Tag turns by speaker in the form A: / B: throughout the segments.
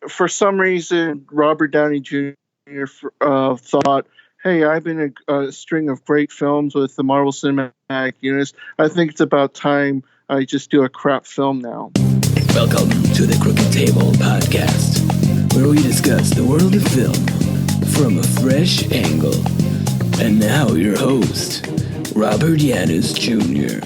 A: for some reason, Robert Downey Jr. Thought, hey, I've been in a string of great films with the Marvel Cinematic Universe. I think it's about time I just do a crap film now.
B: Welcome to the Crooked Table Podcast, where we discuss the world of film from a fresh angle. And now your host, Robert Yannis Jr.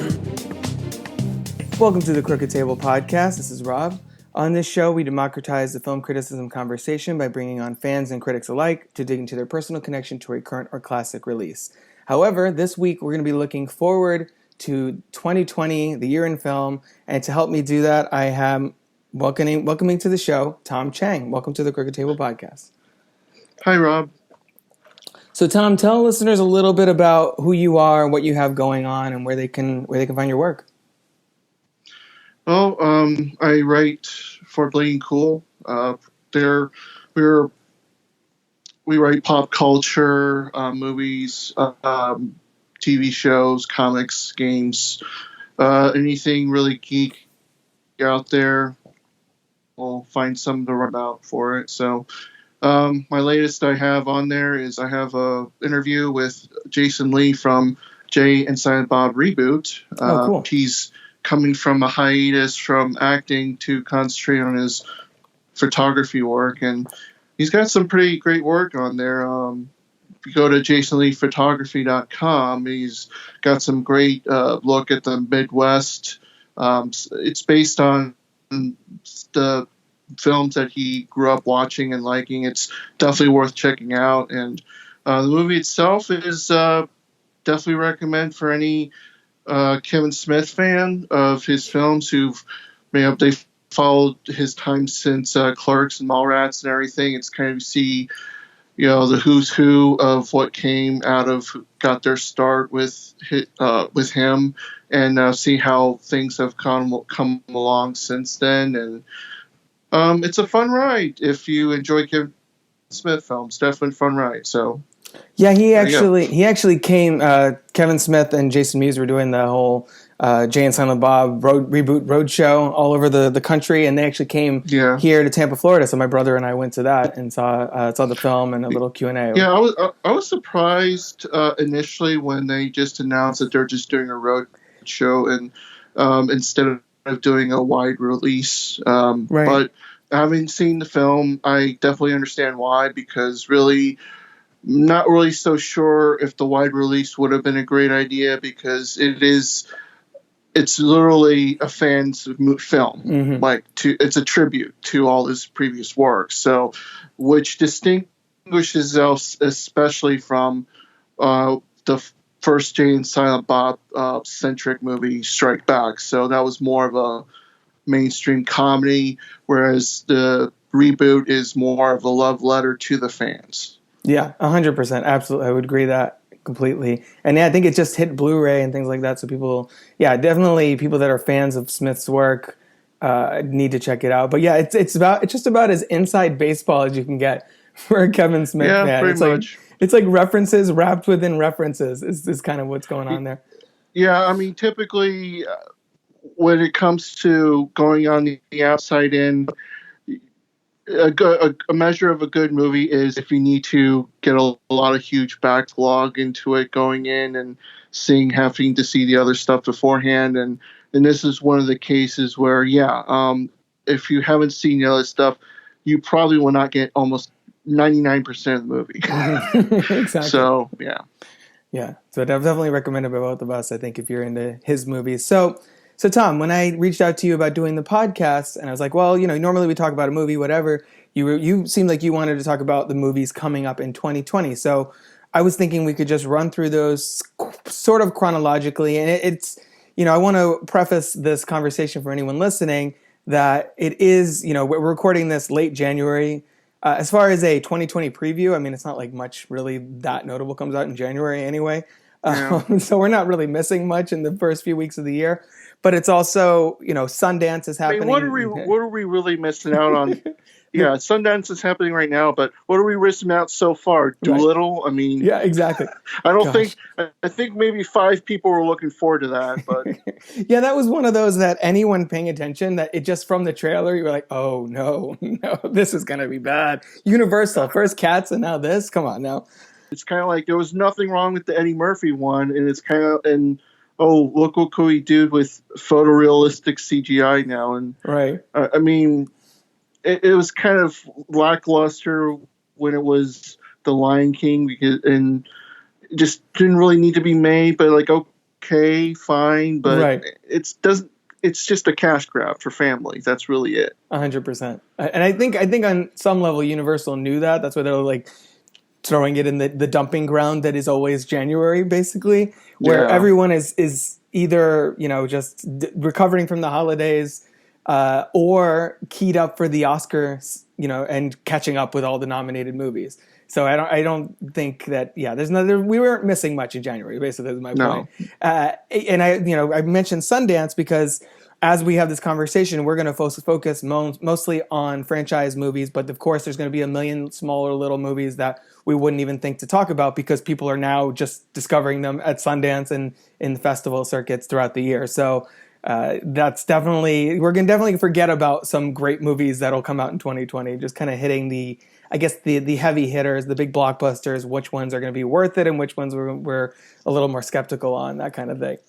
C: Welcome to the Crooked Table Podcast. This is Rob. On this show, we democratize the film criticism conversation by bringing on fans and critics alike to dig into their personal connection to a current or classic release. However, this week we're going to be looking forward to 2020, the year in film, and to help me do that, I am welcoming to the show Tom Chang. Welcome to the Crooked Table Podcast.
A: Hi, Rob.
C: So, Tom, tell listeners a little bit about who you are, what you have going on, and where they can find your work.
A: Well, I write for Bleeding Cool. We write pop culture, movies, TV shows, comics, games, anything really geek out there. We'll find something to write about for it. So, my latest I have on there is I have a interview with Jason Lee from Jay and Silent Bob Reboot.
C: Cool.
A: He's coming from a hiatus from acting to concentrate on his photography work, and he's got some pretty great work on there. If you go to jasonleephotography.com, he's got some great look at the Midwest. It's based on the films that he grew up watching and liking. It's definitely worth checking out, and the movie itself is definitely recommend for any Kevin Smith fan of his films they've followed his time since Clerks and Mallrats and everything. It's kind of see, the who's who of what got their start with him, and see how things have come along since then. And it's a fun ride if you enjoy Kevin Smith films. Definitely fun ride. So.
C: Yeah, he actually came. Kevin Smith and Jason Mewes were doing the whole Jay and Silent Bob reboot road show all over the country, and they actually came here to Tampa, Florida. So my brother and I went to that and saw the film and a little Q&A.
A: Yeah, I was surprised initially when they just announced that they're just doing a road show and instead of doing a wide release.
C: Right.
A: But having seen the film, I definitely understand why, because really. Not really so sure if the wide release would have been a great idea, because it's literally a fan's film. Mm-hmm. It's a tribute to all his previous work. So, which distinguishes us especially from the first Jay and Silent Bob centric movie Strike Back. So that was more of a mainstream comedy, whereas the reboot is more of a love letter to the fans.
C: Yeah, 100%. Absolutely. I would agree that completely. And yeah, I think it just hit Blu-ray and things like that. So definitely people that are fans of Smith's work need to check it out. But yeah, it's just about as inside baseball as you can get for a Kevin Smith fan.
A: Pretty much.
C: It's like references wrapped within references is kind of what's going on there.
A: Yeah, I mean, typically when it comes to going on the outside in, a measure of a good movie is if you need to get a lot of huge backlog into it going in and having to see the other stuff beforehand. And this is one of the cases where, if you haven't seen the other stuff, you probably will not get almost 99% of the movie.
C: Exactly.
A: So, yeah.
C: Yeah. So I definitely recommend it by both of us, I think, if you're into his movies. So Tom, when I reached out to you about doing the podcast, and I was like, well, normally we talk about a movie, whatever. You seemed like you wanted to talk about the movies coming up in 2020. So I was thinking we could just run through those sort of chronologically. And it's, I want to preface this conversation for anyone listening that it is, we're recording this late January. As far as a 2020 preview, I mean, it's not like much really that notable comes out in January anyway.
A: Yeah.
C: So we're not really missing much in the first few weeks of the year. But it's also, Sundance is happening.
A: I mean, what are we really missing out on? Yeah, Sundance is happening right now, but what are we missing out so far? Doolittle? I mean,
C: Yeah, exactly.
A: I don't
C: Gosh.
A: think, I think maybe 5 people were looking forward to that, but
C: Yeah, that was one of those that anyone paying attention, that it just from the trailer, you were like, oh no, no, this is going to be bad. Universal, first Cats and now this? Come on now.
A: it's kind of like there was nothing wrong with the Eddie Murphy one, and it's kind of, and oh, look what we do with photorealistic CGI now. And
C: Right.
A: I mean, it was kind of lackluster when it was The Lion King, because, and it just didn't really need to be made, but like, okay, fine, but
C: Right.
A: it's just a cash grab for families. That's really it.
C: 100%. And I think on some level, Universal knew that. That's why they're like throwing it in the dumping ground that is always January, basically, where everyone is either, just recovering from the holidays, or keyed up for the Oscars, and catching up with all the nominated movies. So I don't think that, we weren't missing much in January. Basically, is my point. And I mentioned Sundance because as we have this conversation, we're going to focus mostly on franchise movies, but of course, there's going to be a million smaller little movies that we wouldn't even think to talk about because people are now just discovering them at Sundance and in festival circuits throughout the year. So that's definitely, we're going to definitely forget about some great movies that'll come out in 2020, just kind of hitting the heavy hitters, the big blockbusters, which ones are going to be worth it and which ones we're a little more skeptical on, that kind of thing.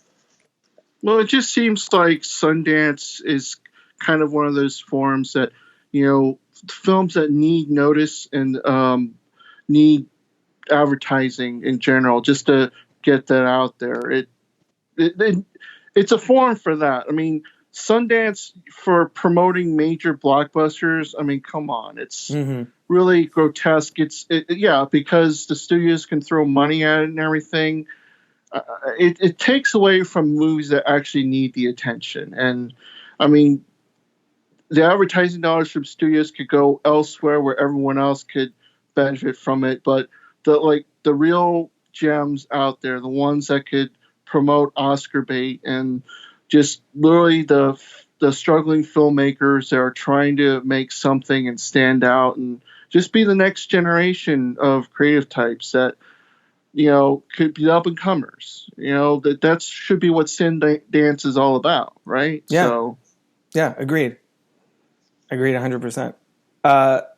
A: Well, it just seems like Sundance is kind of one of those forums that, films that need notice and need advertising in general just to get that out there. It's a forum for that. I mean, Sundance for promoting major blockbusters, I mean, come on. It's really grotesque. Because the studios can throw money at it and everything. It takes away from movies that actually need the attention. And I mean, the advertising dollars from studios could go elsewhere where everyone else could benefit from it. But the real gems out there, the ones that could promote Oscar bait and just literally the struggling filmmakers that are trying to make something and stand out and just be the next generation of creative types that, could be up and comers. That should be what Sundance is all about, right?
C: Yeah. Agreed 100%.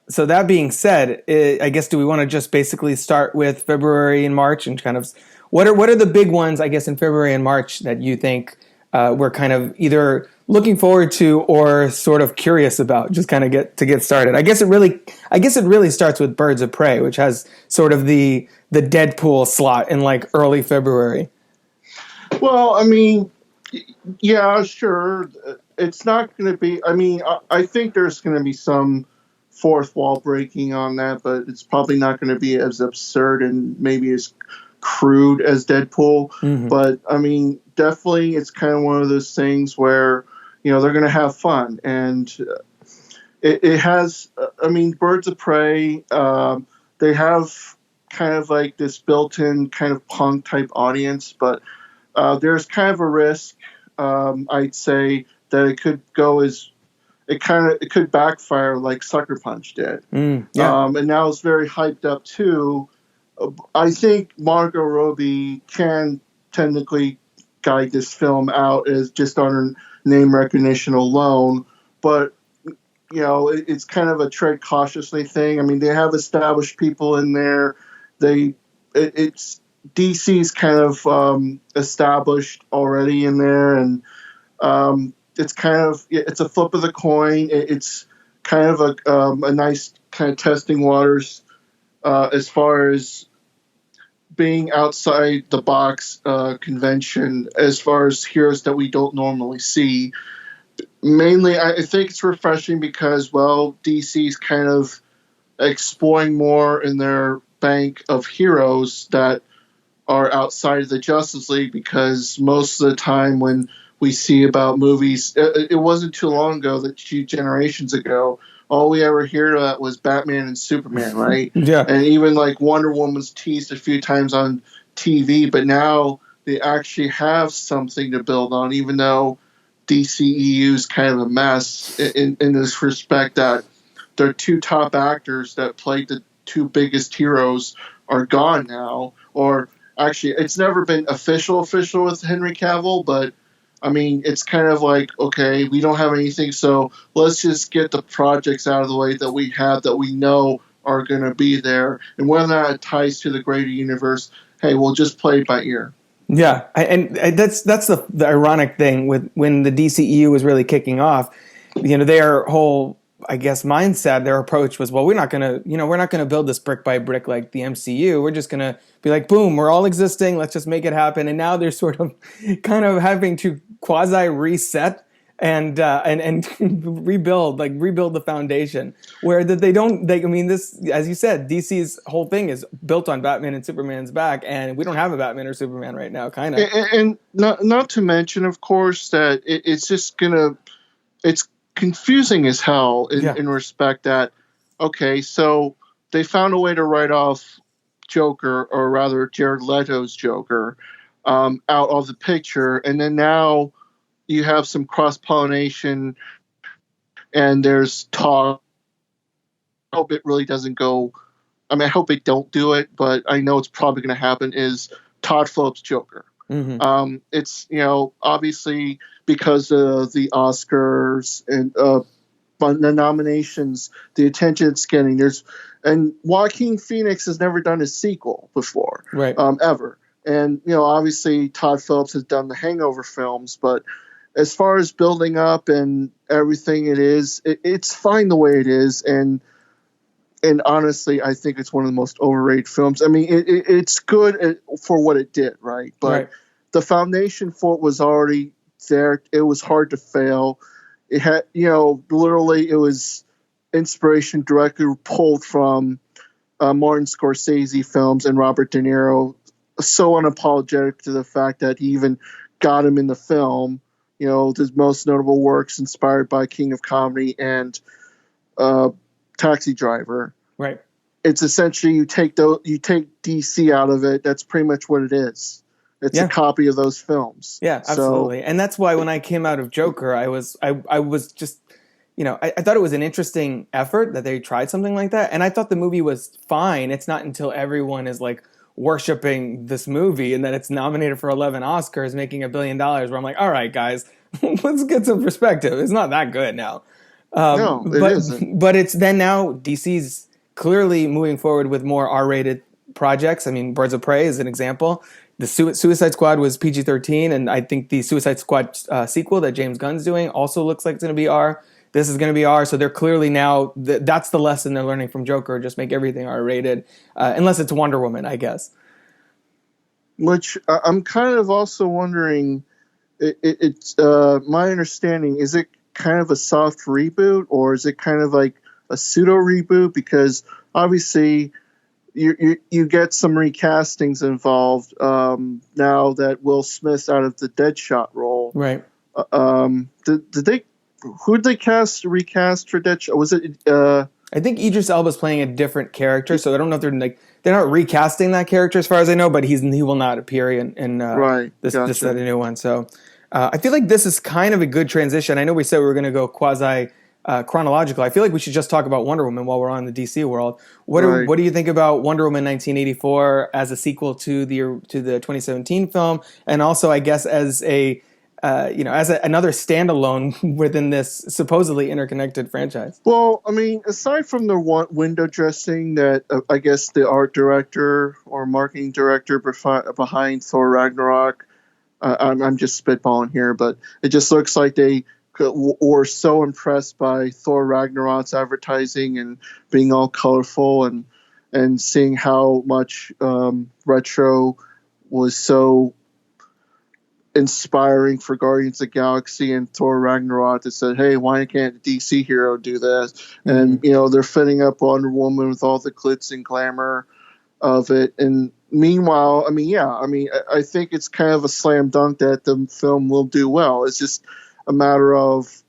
C: So that being said, I guess, do we want to just basically start with February and March and kind of what are the big ones, I guess, in February and March that you think we're kind of either looking forward to or sort of curious about, just kind of get started? I guess it really starts with Birds of Prey, which has sort of the Deadpool slot in like early February.
A: Well, I mean, yeah, sure. It's not going to be, I mean, I think there's going to be some fourth wall breaking on that, but it's probably not going to be as absurd and maybe as crude as Deadpool. But I mean, definitely it's kind of one of those things where, they're going to have fun. And it has, I mean, Birds of Prey, they have kind of like this built-in kind of punk type audience, but there's kind of a risk, I'd say, that it could go as it could backfire like Sucker Punch did. And now it's very hyped up too. I think Margot Robbie can technically guide this film out as just on her name recognition alone, but it's kind of a tread cautiously thing. I mean, they have established people in there. It's DC's kind of established already in there, and it's a flip of the coin. It's kind of a nice kind of testing waters as far as being outside the box convention as far as heroes that we don't normally see. Mainly, I think it's refreshing because, well, DC's kind of exploring more in their bank of heroes that are outside of the Justice League, because most of the time when we see about movies, it wasn't too long ago, that 2 generations ago, all we ever hear about was Batman and Superman, right?
C: Yeah.
A: And even like Wonder Woman's teased a few times on TV, but now they actually have something to build on, even though DCEU is kind of a mess in this respect that their two top actors that played the two biggest heroes are gone now. Or actually, it's never been official with Henry Cavill, but I mean, it's kind of like, okay, we don't have anything, so let's just get the projects out of the way that we have that we know are going to be there. And whether that ties to the greater universe, hey, we'll just play it by ear.
C: Yeah, and that's the ironic thing with when the DCEU was really kicking off. Their whole, I guess, mindset, their approach was, well, we're not gonna build this brick by brick like the MCU. We're just gonna be like, boom, we're all existing. Let's just make it happen. And now they're sort of kind of having to quasi reset and rebuild the foundation, where that this, as you said, DC's whole thing is built on Batman and Superman's back, and we don't have a Batman or Superman right now, kind of.
A: And not to mention, of course, that it's confusing as hell in respect that, okay, so they found a way to write off Joker, or rather Jared Leto's Joker, out of the picture, and then now you have some cross-pollination, and there's talk. I hope it really doesn't go. I mean, I hope they don't do it, but I know it's probably going to happen. Is Todd Phillips' Joker? Mm-hmm. It's obviously because of the Oscars and the nominations, the attention it's getting. And Joaquin Phoenix has never done a sequel before,
C: right?
A: Ever. And obviously Todd Phillips has done the Hangover films, but as far as building up and everything, it's fine the way it is. And honestly, I think it's one of the most overrated films. I mean, it's good for what it did, right? But the foundation for it was already there. It was hard to fail. It had, literally, it was inspiration directly pulled from Martin Scorsese films and Robert De Niro. So unapologetic to the fact that he even got him in the film. His most notable works inspired by King of Comedy and Taxi Driver.
C: Right.
A: It's essentially you take DC out of it. That's pretty much what it is. It's a copy of those films.
C: Yeah, absolutely. And that's why when I came out of Joker, I was just, I thought it was an interesting effort that they tried something like that. And I thought the movie was fine. It's not until everyone is like worshiping this movie and that it's nominated for 11 Oscars, making $1 billion, where I'm like, all right, guys, let's get some perspective. It's not that good now.
A: No, it isn't.
C: But it's then now DC's clearly moving forward with more R-rated projects. I mean, Birds of Prey is an example. The Suicide Squad was PG-13, and I think the Suicide Squad sequel that James Gunn's doing also looks like it's going to be R. This is going to be R, so they're clearly now, that's the lesson they're learning from Joker, just make everything R-rated, unless it's Wonder Woman, I guess.
A: Which I'm kind of also wondering, it's my understanding, is it kind of a soft reboot, or is it kind of like a pseudo reboot? Because obviously you get some recastings involved now that Will Smith's out of the Deadshot role.
C: Right.
A: Who did they recast for Deadshot? Was it?
C: I think Idris Elba's playing a different character, so I don't know if they're not recasting that character as far as I know, but he will not appear in this a new one. So I feel like this is kind of a good transition. I know we said we were going to go quasi chronological. I feel like we should just talk about Wonder Woman while we're on the DC world. What do you think about Wonder Woman 1984 as a sequel to the 2017 film, and also I guess as another standalone within this supposedly interconnected franchise?
A: Well, I mean, aside from the window dressing that I guess the art director or marketing director behind Thor Ragnarok, I'm just spitballing here, but it just looks like they were so impressed by Thor Ragnarok's advertising and being all colorful and seeing how much retro was so inspiring for Guardians of the Galaxy and Thor Ragnarok, that said, hey, why can't a DC hero do this? Mm-hmm. And they're fitting up Wonder Woman with all the glitz and glamour of it. And meanwhile, I think it's kind of a slam dunk that the film will do well. It's just a matter of,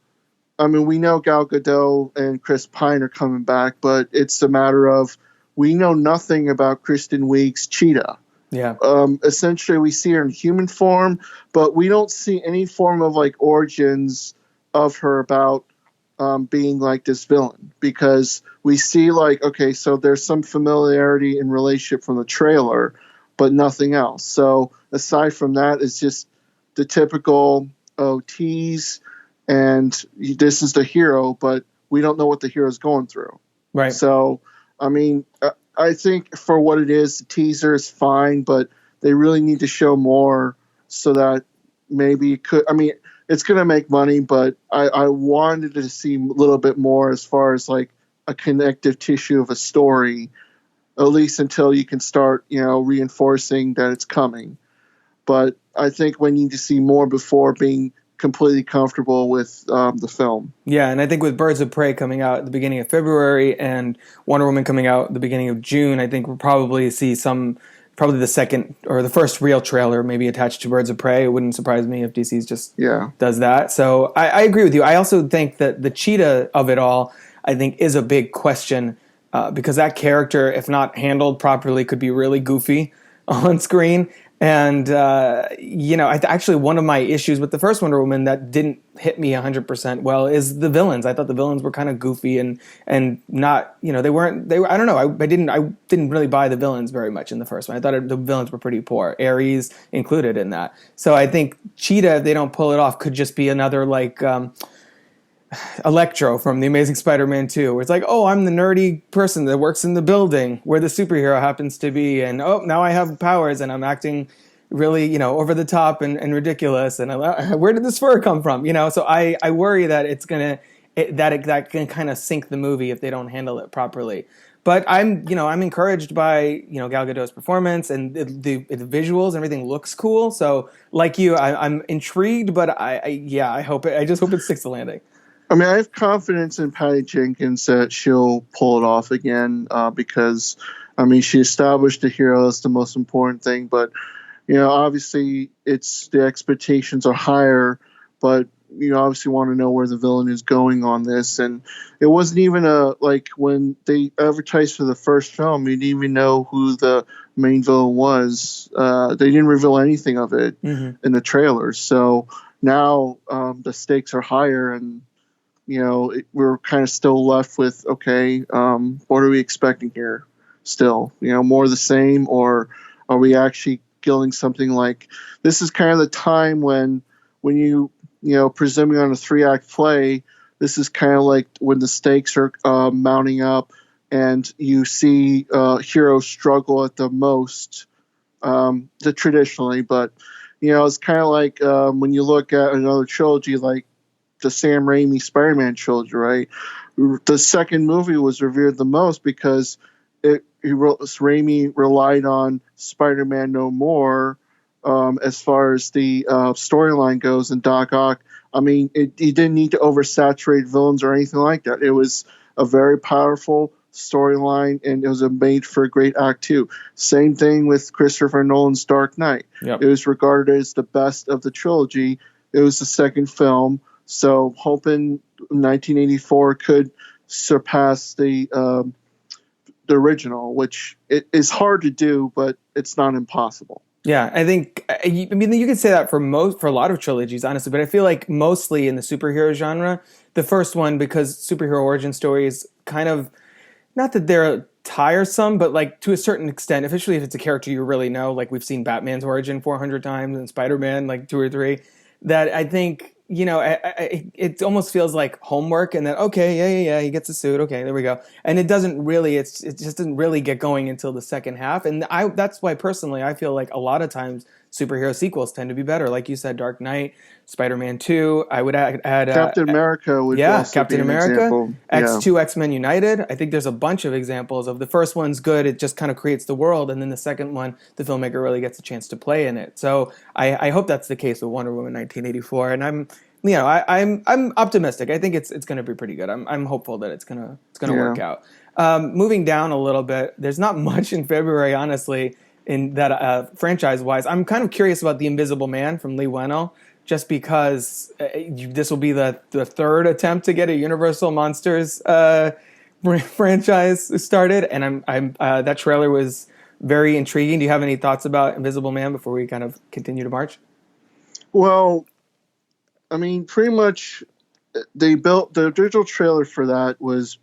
A: we know Gal Gadot and Chris Pine are coming back, but it's a matter of, we know nothing about Kristen Wiig's Cheetah.
C: Yeah.
A: Essentially, we see her in human form, but we don't see any form of origins of her about being like this villain, because we see like, okay, so there's some familiarity and relationship from the trailer, but nothing else. So aside from that, it's just the typical tease, and this is the hero, but we don't know what the hero's going through.
C: Right.
A: So, I mean, I think for what it is, the teaser is fine, but they really need to show more so that maybe it could. I mean, it's going to make money, but I wanted to see a little bit more as far as like a connective tissue of a story, at least until you can start, reinforcing that it's coming. But I think we need to see more before being completely comfortable with the film.
C: Yeah, and I think with Birds of Prey coming out at the beginning of February and Wonder Woman coming out at the beginning of June, I think we'll probably see probably the second or the first real trailer maybe attached to Birds of Prey. It wouldn't surprise me if DC's just does that. So I agree with you. I also think that the cheetah of it all, I think, is a big question because that character, if not handled properly, could be really goofy on screen. And, actually one of my issues with the first Wonder Woman that didn't hit me 100% well is the villains. I thought the villains were kind of goofy and not, I don't know. I didn't really buy the villains very much in the first one. I thought the villains were pretty poor, Ares included in that. So I think Cheetah, if they don't pull it off, could just be another like, Electro from The Amazing Spider-Man 2, where it's like, oh, I'm the nerdy person that works in the building where the superhero happens to be, and oh, now I have powers and I'm acting really, over the top and ridiculous, and where did this fur come from? So I worry that that can kind of sink the movie if they don't handle it properly. But I'm encouraged by, Gal Gadot's performance and the visuals and everything looks cool. So like you, I'm intrigued, but I just hope it sticks the landing.
A: I mean, I have confidence in Patty Jenkins that she'll pull it off again because, I mean, she established the hero. That's the most important thing. But, obviously the expectations are higher, but you obviously want to know where the villain is going on this. And it wasn't even when they advertised for the first film, you didn't even know who the main villain was. They didn't reveal anything of it in the trailers. So now the stakes are higher, and we're kind of still left with, okay, what are we expecting here still? More of the same, or are we actually getting something like, this is kind of the time when you, presuming on a 3-act play, this is kind of like when the stakes are mounting up and you see heroes struggle at the most, traditionally. But, it's kind of like when you look at another trilogy like the Sam Raimi Spider-Man trilogy, right? The second movie was revered the most because Raimi relied on Spider-Man No More as far as the storyline goes, and Doc Ock. I mean, he didn't need to oversaturate villains or anything like that. It was a very powerful storyline, and it was made for a great act too. Same thing with Christopher Nolan's Dark Knight. Yep. It was regarded as the best of the trilogy. It was the second film. So hoping 1984 could surpass the original, which it is hard to do, but it's not impossible.
C: Yeah, I think, you could say that for a lot of trilogies, honestly, but I feel like mostly in the superhero genre, the first one, because superhero origin stories kind of, not that they're tiresome, but like to a certain extent, especially if it's a character you really know, like we've seen Batman's origin 400 times and Spider-Man like 2 or 3, that I think, it almost feels like homework, and then, okay, yeah, he gets a suit. Okay, there we go. And it just doesn't really get going until the second half. And that's why personally, I feel like a lot of times superhero sequels tend to be better. Like you said, Dark Knight, Spider-Man 2. I would add
A: Captain America would also
C: Captain
A: be an
C: America,
A: example.
C: X2, X-Men United. I think there's a bunch of examples of the first one's good. It just kind of creates the world. And then the second one, the filmmaker really gets a chance to play in it. So I hope that's the case with Wonder Woman 1984. And I'm optimistic. I think it's going to be pretty good. I'm hopeful that it's going to work out. Moving down a little bit, there's not much in February, honestly, in that franchise-wise. I'm kind of curious about The Invisible Man from Lee Whannell, just because this will be the third attempt to get a Universal Monsters franchise started, and I'm that trailer was very intriguing. Do you have any thoughts about Invisible Man before we kind of continue to march?
A: Well, I mean, pretty much they built the original trailer for that was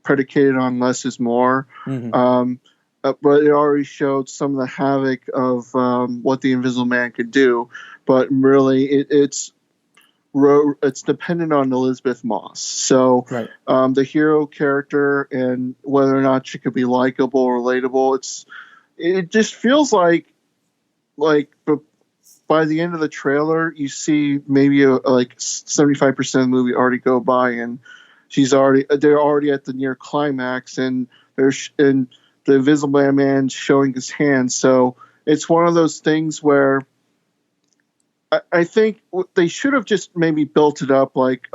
A: predicated on less is more. But it already showed some of the havoc of what the Invisible Man could do. But really, it's dependent on Elizabeth Moss. So
C: Right.
A: The hero character and whether or not she could be likable or relatable, it just feels like by the end of the trailer, you see maybe like 75% of the movie already go by, and they're already at the near climax, and and the Invisible Man showing his hand. So it's one of those things where I think they should have just maybe built it up like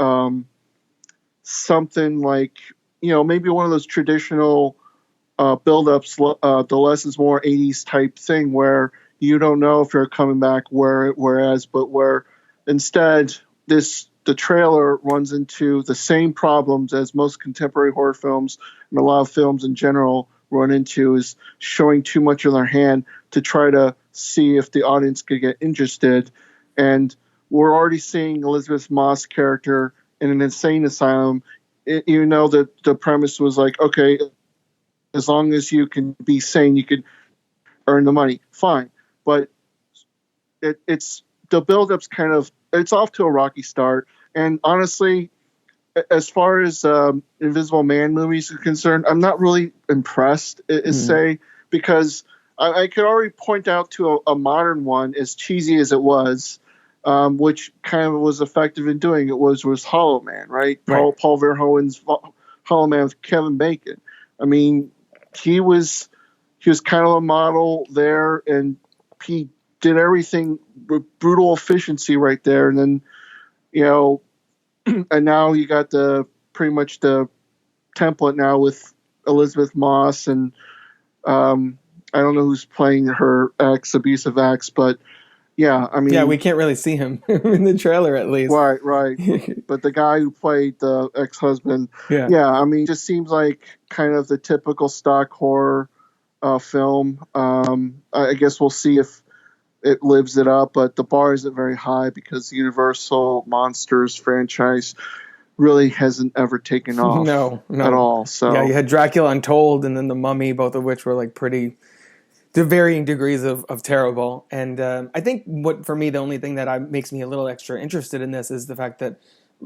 A: something like, maybe one of those traditional build-ups, the less is more 80s type thing where you don't know if you're coming back, where instead the trailer runs into the same problems as most contemporary horror films and a lot of films in general run into, is showing too much of their hand to try to see if the audience could get interested. And we're already seeing Elizabeth Moss' character in an insane asylum. Even though the premise was like, okay, as long as you can be sane, you could earn the money, fine. But it's the build-up's it's off to a rocky start. And honestly, as far as Invisible Man movies are concerned, I'm not really impressed, because I could already point out to a modern one, as cheesy as it was, which kind of was effective in doing it, was Hollow Man, right? Paul Verhoeven's Hollow Man with Kevin Bacon. I mean, he was kind of a model there, and he did everything with brutal efficiency right there. And then, and now you got pretty much the template now with Elizabeth Moss, and I don't know who's playing her abusive ex, but yeah, I mean,
C: we can't really see him in the trailer, at least.
A: Right. But the guy who played the ex-husband, I mean, just seems like kind of the typical stock horror film. I guess we'll see if it lives it up, but the bar isn't very high because the Universal Monsters franchise really hasn't ever taken off at all. So
C: yeah, you had Dracula Untold and then The Mummy, both of which were like pretty to varying degrees of terrible. And I think for me, the only thing that makes me a little extra interested in this is the fact that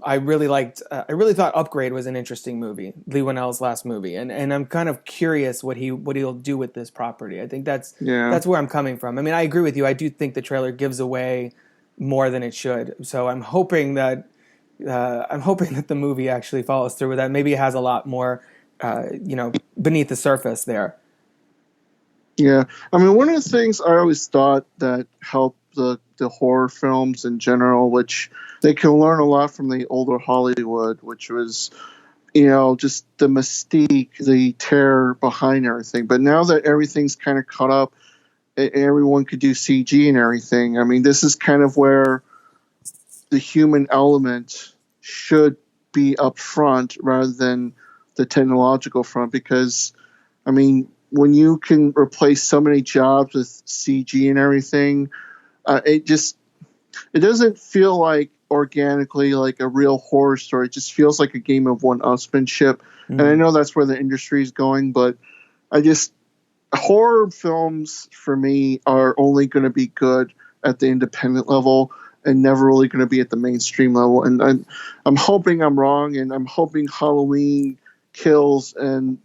C: I really thought Upgrade was an interesting movie, Lee Whannell's last movie, and I'm kind of curious what he'll do with this property. I think that's where I'm coming from. I mean, I agree with you. I do think the trailer gives away more than it should. So I'm hoping that the movie actually follows through with that. Maybe it has a lot more, beneath the surface there.
A: Yeah, I mean, one of the things I always thought that helped the horror films in general, which they can learn a lot from the older Hollywood, which was, just the mystique, the terror behind everything. But now that everything's kind of caught up, everyone could do CG and everything. I mean, this is kind of where the human element should be up front rather than the technological front, because, I mean, when you can replace so many jobs with CG and everything, it doesn't feel like organically like a real horror story. It just feels like a game of one-upsmanship. And I know that's where the industry is going, but horror films for me are only going to be good at the independent level and never really going to be at the mainstream level. And I'm hoping I'm wrong, and I'm hoping Halloween Kills and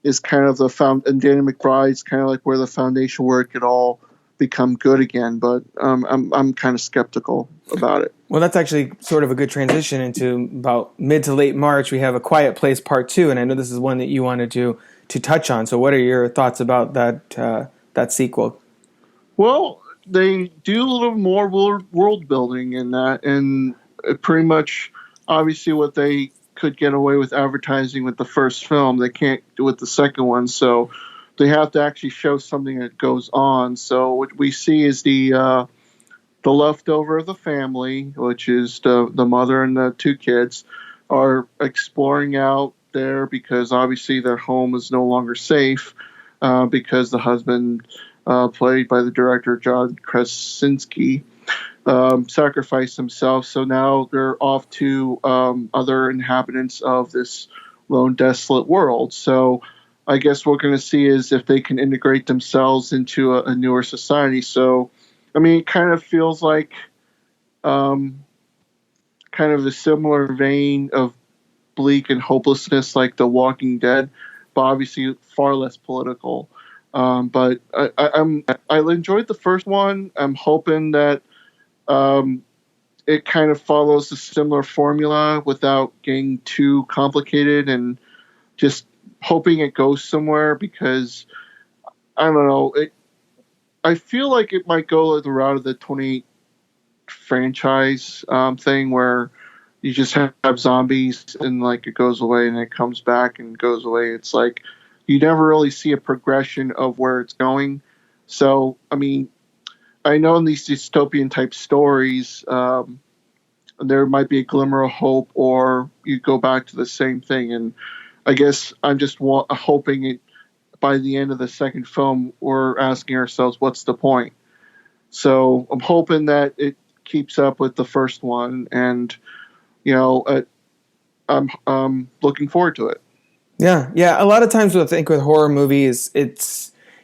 A: is kind of and Danny McBride's kind of like where the foundation where it could all become good again. But I'm kind of skeptical about it.
C: Well, that's actually sort of a good transition into about mid to late March. We have A Quiet Place Part 2, and I know this is one that you wanted to touch on. So what are your thoughts about that sequel?
A: Well, they do a little more world building in that, and pretty much obviously what they could get away with advertising with the first film, they can't do with the second one. So they have to actually show something that goes on. So what we see is the leftover of the family, which is the mother and the two kids, are exploring out there because obviously their home is no longer safe because the husband, played by the director John Krasinski, sacrificed himself. So now they're off to other inhabitants of this lone, desolate world. So I guess what we're going to see is if they can integrate themselves into a newer society. So, I mean, it kind of feels like kind of a similar vein of bleak and hopelessness like The Walking Dead, but obviously far less political. But I enjoyed the first one. I'm hoping that it kind of follows a similar formula without getting too complicated, and just hoping it goes somewhere, because I don't know. I feel like it might go the route of the 20 franchise thing, where you just have zombies and like it goes away and it comes back and goes away. It's like you never really see a progression of where it's going. So, I mean, I know in these dystopian type stories, there might be a glimmer of hope, or you go back to the same thing. And I guess I'm just hoping it, by the end of the second film, we're asking ourselves, what's the point? So I'm hoping that it keeps up with the first one, and I'm looking forward to it.
C: Yeah. A lot of times, I think with horror movies,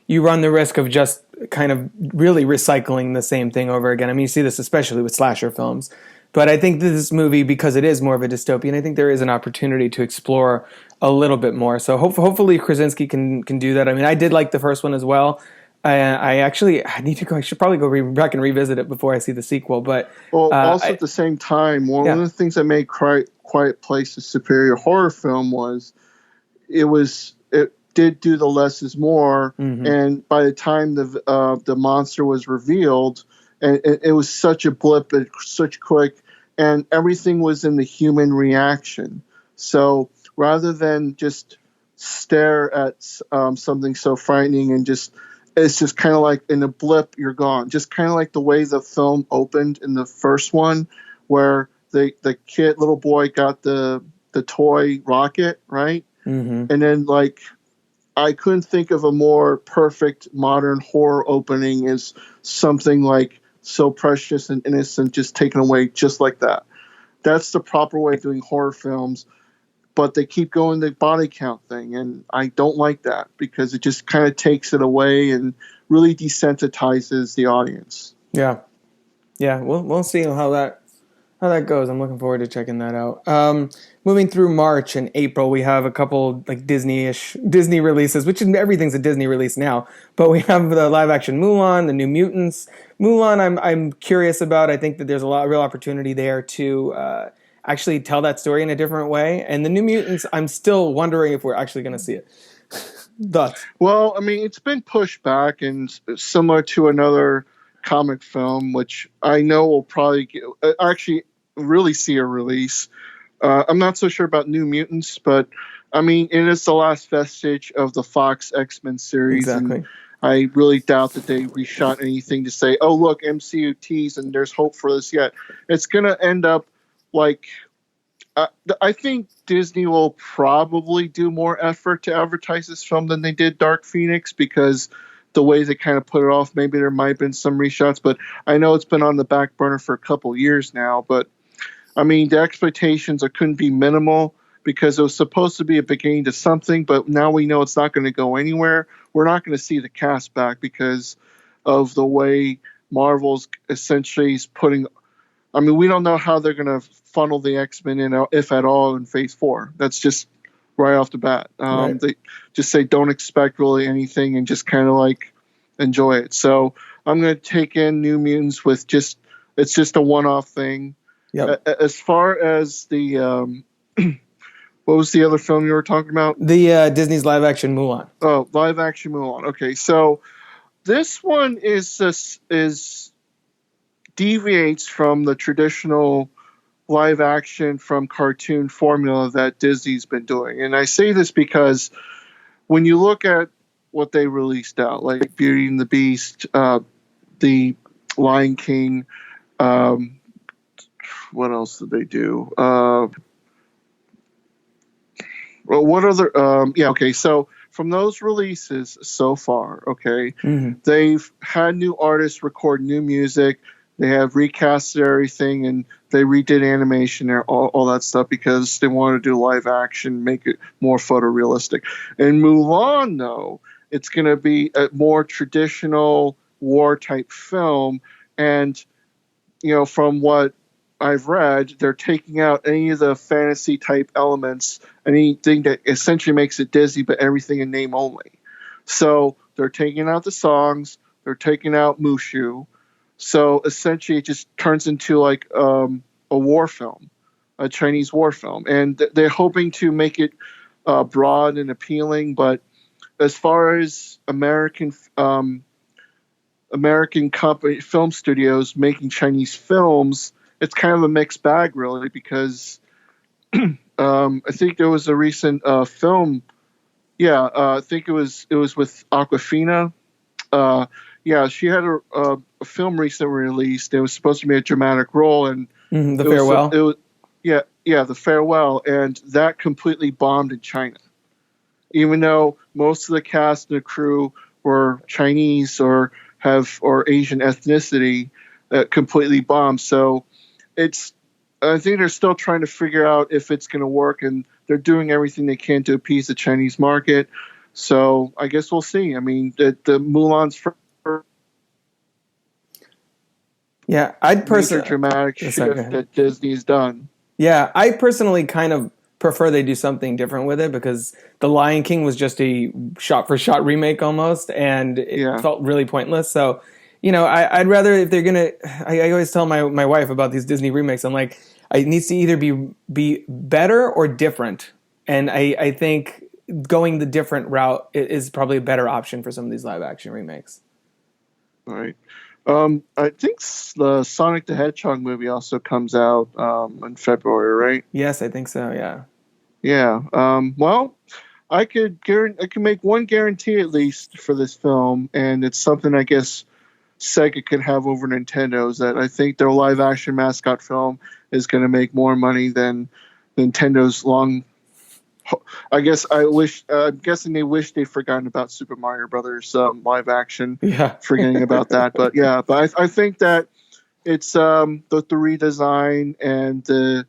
C: you run the risk of just kind of really recycling the same thing over again. I mean, you see this especially with slasher films. But I think this movie, because it is more of a dystopian, I think there is an opportunity to explore a little bit more. So hopefully Krasinski can do that. I mean, I did like the first one as well. I need to go. I should probably go back and revisit it before I see the sequel. But
A: also at the same time, one of the things that made Quiet Place a superior horror film was it did do the less is more, and by the time the monster was revealed, and it was such a blip, such quick, and everything was in the human reaction. So rather than just stare at something so frightening and it's just kind of like in a blip, you're gone. Just kind of like the way the film opened in the first one, where the little boy got the toy rocket, right? And then I couldn't think of a more perfect modern horror opening as something like so precious and innocent just taken away just like that. That's the proper way of doing horror films, but they keep going the body count thing, and I don't like that, because it just kind of takes it away and really desensitizes the audience.
C: Yeah. We'll see how that goes. I'm looking forward to checking that out. Moving through March and April, we have a couple like Disney releases, which everything's a Disney release now. But we have the live action Mulan, the New Mutants. Mulan, I'm curious about. I think that there's real opportunity there to actually tell that story in a different way. And the New Mutants, I'm still wondering if we're actually going to see it. Thoughts?
A: Well, I mean, it's been pushed back, and similar to another comic film, which I know will probably actually really see a release. I'm not so sure about New Mutants, but I mean, it is the last vestige of the Fox X-Men series.
C: Exactly.
A: And I really doubt that they reshot anything to say, oh, look, MCU tease and there's hope for this yet. It's going to end up like, I think Disney will probably do more effort to advertise this film than they did Dark Phoenix, because the way they kind of put it off, maybe there might have been some reshots, but I know it's been on the back burner for a couple years now. But I mean, the expectations couldn't be minimal, because it was supposed to be a beginning to something, but now we know it's not going to go anywhere. We're not going to see the cast back because of the way Marvel's essentially is putting. I mean, we don't know how they're going to funnel the X-Men in, if at all, in Phase 4. That's just right off the bat.
C: Right.
A: They just say don't expect really anything and just kind of like enjoy it. So I'm going to take in New Mutants with it's just a one-off thing.
C: Yep.
A: As far as the what was the other film you were talking about?
C: The Disney's live action Mulan.
A: Oh, live action Mulan. Okay, so this one is deviates from the traditional live action from cartoon formula that Disney's been doing. And I say this because when you look at what they released out, like Beauty and the Beast, the Lion King, what else did they do? Well, what other? Okay. So from those releases so far, okay, they've had new artists record new music. They have recasted everything, and they redid animation and all that stuff because they want to do live action, make it more photorealistic. In Mulan, though, it's going to be a more traditional war type film, and from what I've read, they're taking out any of the fantasy type elements, anything that essentially makes it Disney, but everything in name only. So they're taking out the songs, they're taking out Mushu. So essentially, it just turns into like a war film, a Chinese war film, and they're hoping to make it broad and appealing. But as far as American company film studios making Chinese films, it's kind of a mixed bag, really, because I think there was a recent film. Yeah, I think it was with Aquafina. Yeah, she had a film recently released. It was supposed to be a dramatic role, and
C: The Farewell.
A: The Farewell, and that completely bombed in China. Even though most of the cast and the crew were Chinese or Asian ethnicity, completely bombed. So I think they're still trying to figure out if it's going to work, and they're doing everything they can to appease the Chinese market. So I guess we'll see. I mean, the Mulan's first
C: I'd personally
A: dramatic shift that Disney's done.
C: Yeah, I personally kind of prefer they do something different with it, because The Lion King was just a shot-for-shot remake almost, and it felt really pointless. So, I'd rather, if they're gonna, I always tell my wife about these Disney remakes. I'm like, it needs to either be better or different, and I think going the different route is probably a better option for some of these live-action remakes.
A: All right. I think the Sonic the Hedgehog movie also comes out in February, right?
C: Yes, I think so. Yeah.
A: Yeah. Well, I could make one guarantee at least for this film, and it's something I guess Sega could have over Nintendo's. That I think their live action mascot film is going to make more money than Nintendo's long. I guess I'm guessing they wish they'd forgotten about Super Mario Brothers live action.
C: Yeah,
A: forgetting about that. But yeah, I think that it's the redesign and the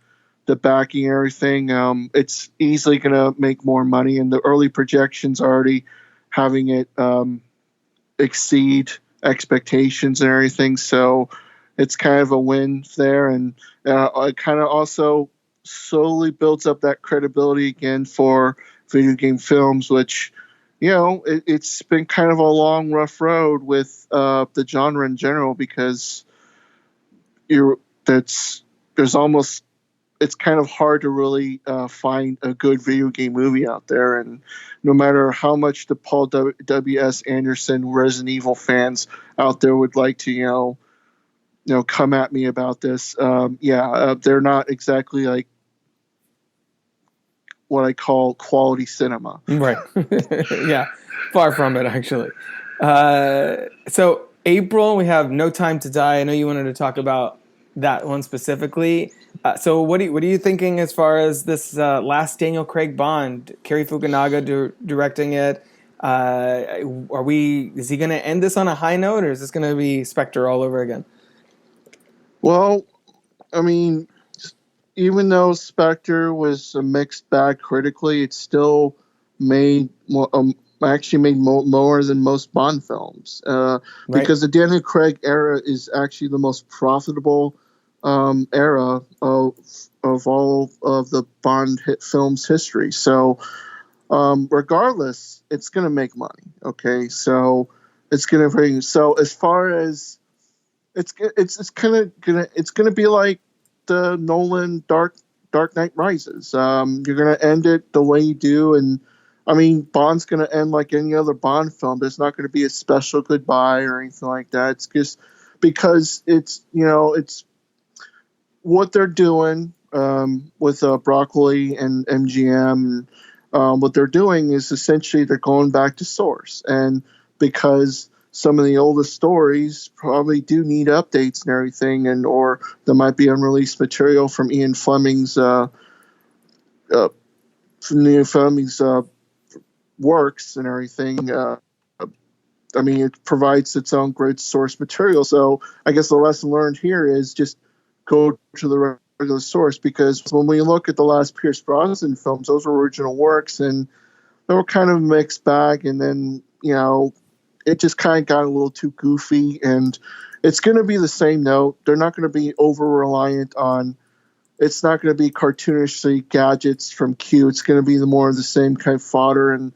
A: backing and everything. It's easily going to make more money, and the early projections are already having it exceed expectations and everything. So it's kind of a win there, and it kind of also slowly builds up that credibility again for video game films, which it's been kind of a long rough road with the genre in general, because it's kind of hard to really find a good video game movie out there, and no matter how much the Paul W.S. Anderson Resident Evil fans out there would like to come at me about this, they're not exactly like what I call quality cinema.
C: Right. Yeah. Far from it, actually. So April, we have No Time to Die. I know you wanted to talk about that one specifically. So what are you thinking as far as this last Daniel Craig Bond? Cary Fukunaga directing it. Is he going to end this on a high note, or is this going to be Spectre all over again?
A: Well, I mean, even though Spectre was a mixed bag critically, it still made more than most Bond films. Right. Because the Daniel Craig era is actually the most profitable era of all of the Bond hit films history. So regardless, it's going to make money. Okay, so it's going to bring. So as far as it's going to be like the Nolan Dark Knight Rises. You're going to end it the way you do, and I mean, Bond's going to end like any other Bond film. There's not going to be a special goodbye or anything like that. It's just because it's what they're doing with Broccoli and MGM. What they're doing is essentially they're going back to source, and because some of the oldest stories probably do need updates and everything, or there might be unreleased material from Ian Fleming's works and everything. I mean, it provides its own great source material. So I guess the lesson learned here is just go to the regular source, because when we look at the last Pierce Brosnan films, those were original works, and they were kind of a mixed bag. And then, it just kind of got a little too goofy, and it's going to be the same note. They're not going to be over reliant on. It's not going to be cartoonishly gadgets from Q. It's going to be more of the same kind of fodder, and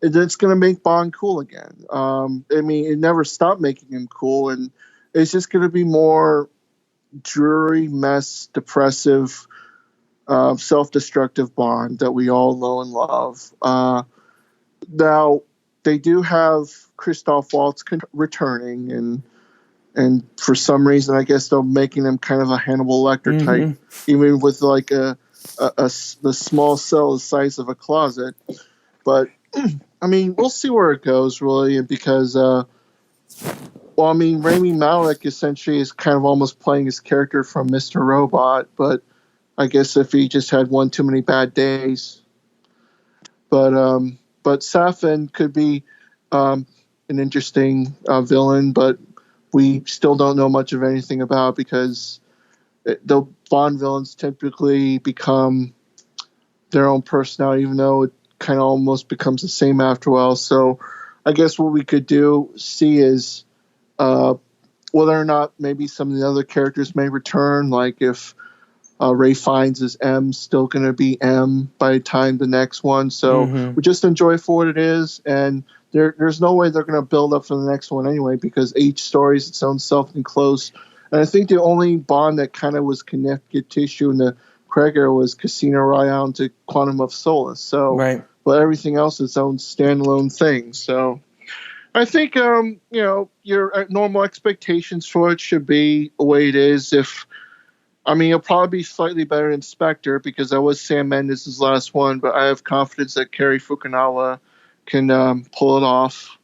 A: it's going to make Bong cool again. I mean, it never stopped making him cool, and it's just going to be more dreary, mess, depressive, self-destructive Bond that we all know and love. Now, they do have Christoph Waltz returning, and for some reason, I guess they're making him kind of a Hannibal Lecter type, even with like the small cell the size of a closet. But I mean, we'll see where it goes, really, because Rami Malek essentially is kind of almost playing his character from Mr. Robot, but I guess if he just had one too many bad days. But Safin could be an interesting villain, but we still don't know much of anything about, because the Bond villains typically become their own personality, even though it kind of almost becomes the same after a while. So I guess what we could see is whether or not maybe some of the other characters may return, like if Ray Fiennes is M, still going to be M by the time the next one. So we just enjoy it for what it is, and there's no way they're going to build up for the next one anyway, because each story is its own self-enclosed. And I think the only Bond that kind of was connected tissue in the Craig era was Casino Royale into Quantum of Solace. So,
C: right.
A: But everything else is its own standalone thing. So I think, your normal expectations for it should be the way it is. It'll probably be slightly better than Spectre, because that was Sam Mendes' last one, but I have confidence that Cary Fukunaga can pull it off.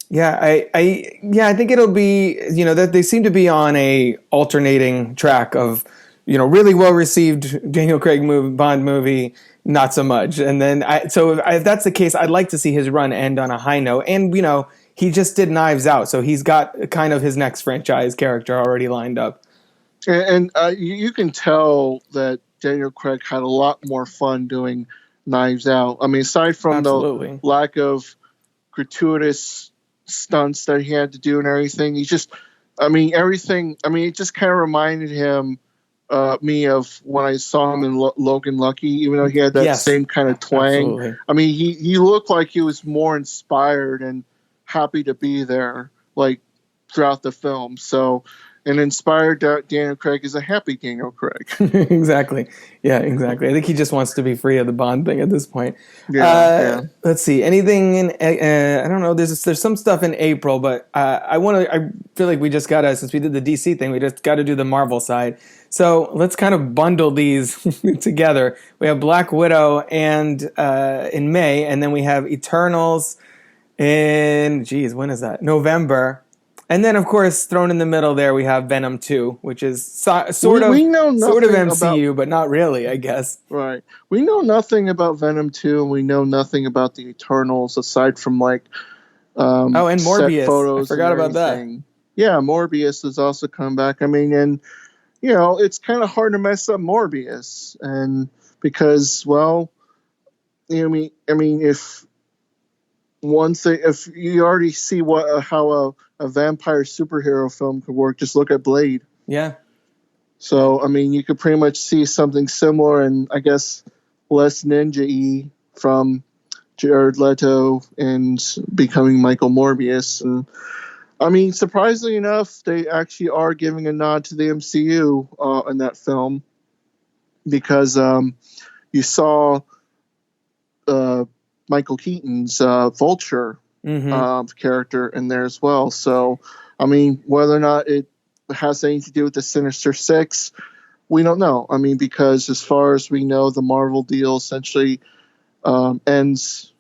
C: Yeah, I think it'll be, that they seem to be on a alternating track of, really well received Daniel Craig Bond movie, not so much. And then if that's the case, I'd like to see his run end on a high note. And he just did Knives Out, so he's got kind of his next franchise character already lined up.
A: And you can tell that Daniel Craig had a lot more fun doing Knives Out. I mean, aside from the lack of gratuitous stunts that he had to do and everything, it just kind of reminded me of when I saw him in Logan Lucky, even though he had that same kind of twang.
C: Absolutely.
A: I mean, he looked like he was more inspired and happy to be there, like, throughout the film. So an inspired Daniel Craig is a happy Daniel Craig.
C: Exactly. Yeah, exactly. I think he just wants to be free of the Bond thing at this point.
A: Yeah.
C: Let's see. Anything in? I don't know. There's some stuff in April, but I feel like we just gotta, since we did the DC thing, we just got to do the Marvel side. So let's kind of bundle these together. We have Black Widow and in May, and then we have Eternals in when is that? November. And then, of course, thrown in the middle there, we have Venom 2, which is sort of MCU, but not really, I guess.
A: Right. We know nothing about Venom 2, and we know nothing about the Eternals, aside from, and
C: Morbius.
A: Photos.
C: I forgot about that.
A: Yeah, Morbius is also coming back. I mean, and, it's kind of hard to mess up Morbius. And because, if one thing, if you already see how a vampire superhero film could work, just look at Blade.
C: Yeah.
A: So, you could pretty much see something similar, and I guess less ninja-y from Jared Leto and becoming Michael Morbius. And surprisingly enough, they actually are giving a nod to the MCU in that film, because you saw Michael Keaton's Vulture character in there as well. So, whether or not it has anything to do with the Sinister Six, we don't know. Because as far as we know, the Marvel deal essentially ends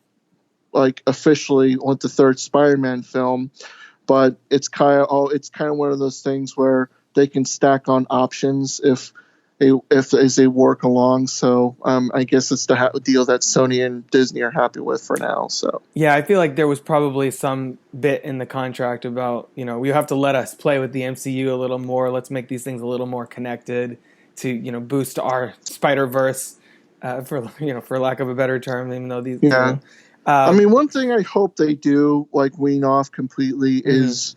A: officially with the third Spider-Man film. But it's kind of one of those things where they can stack on options. If as they work along. So I guess it's the deal that Sony and Disney are happy with for now. So
C: Yeah, I feel like there was probably some bit in the contract about, you have to let us play with the MCU a little more. Let's make these things a little more connected to, boost our Spider-Verse, for lack of a better term, even though these,
A: yeah. I mean, one thing I hope they do, like, wean off completely is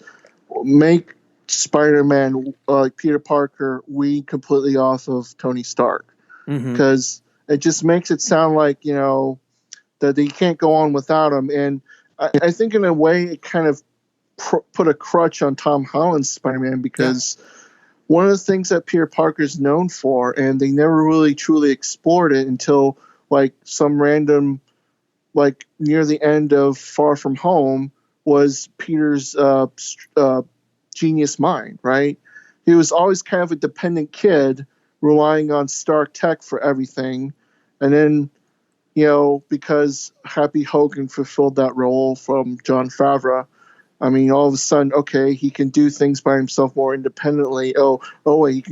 A: make Spider-Man, like Peter Parker, wean completely off of Tony Stark. Because it just makes it sound like, that they can't go on without him. And I think in a way it kind of put a crutch on Tom Holland's Spider-Man, because one of the things that Peter Parker's known for, and they never really truly explored it until like some random, like near the end of Far From Home, was Peter's genius mind, right? He was always kind of a dependent kid relying on Stark Tech for everything. And then, because Happy Hogan fulfilled that role from Jon Favreau, I mean, all of a sudden, okay, he can do things by himself more independently. Oh, wait,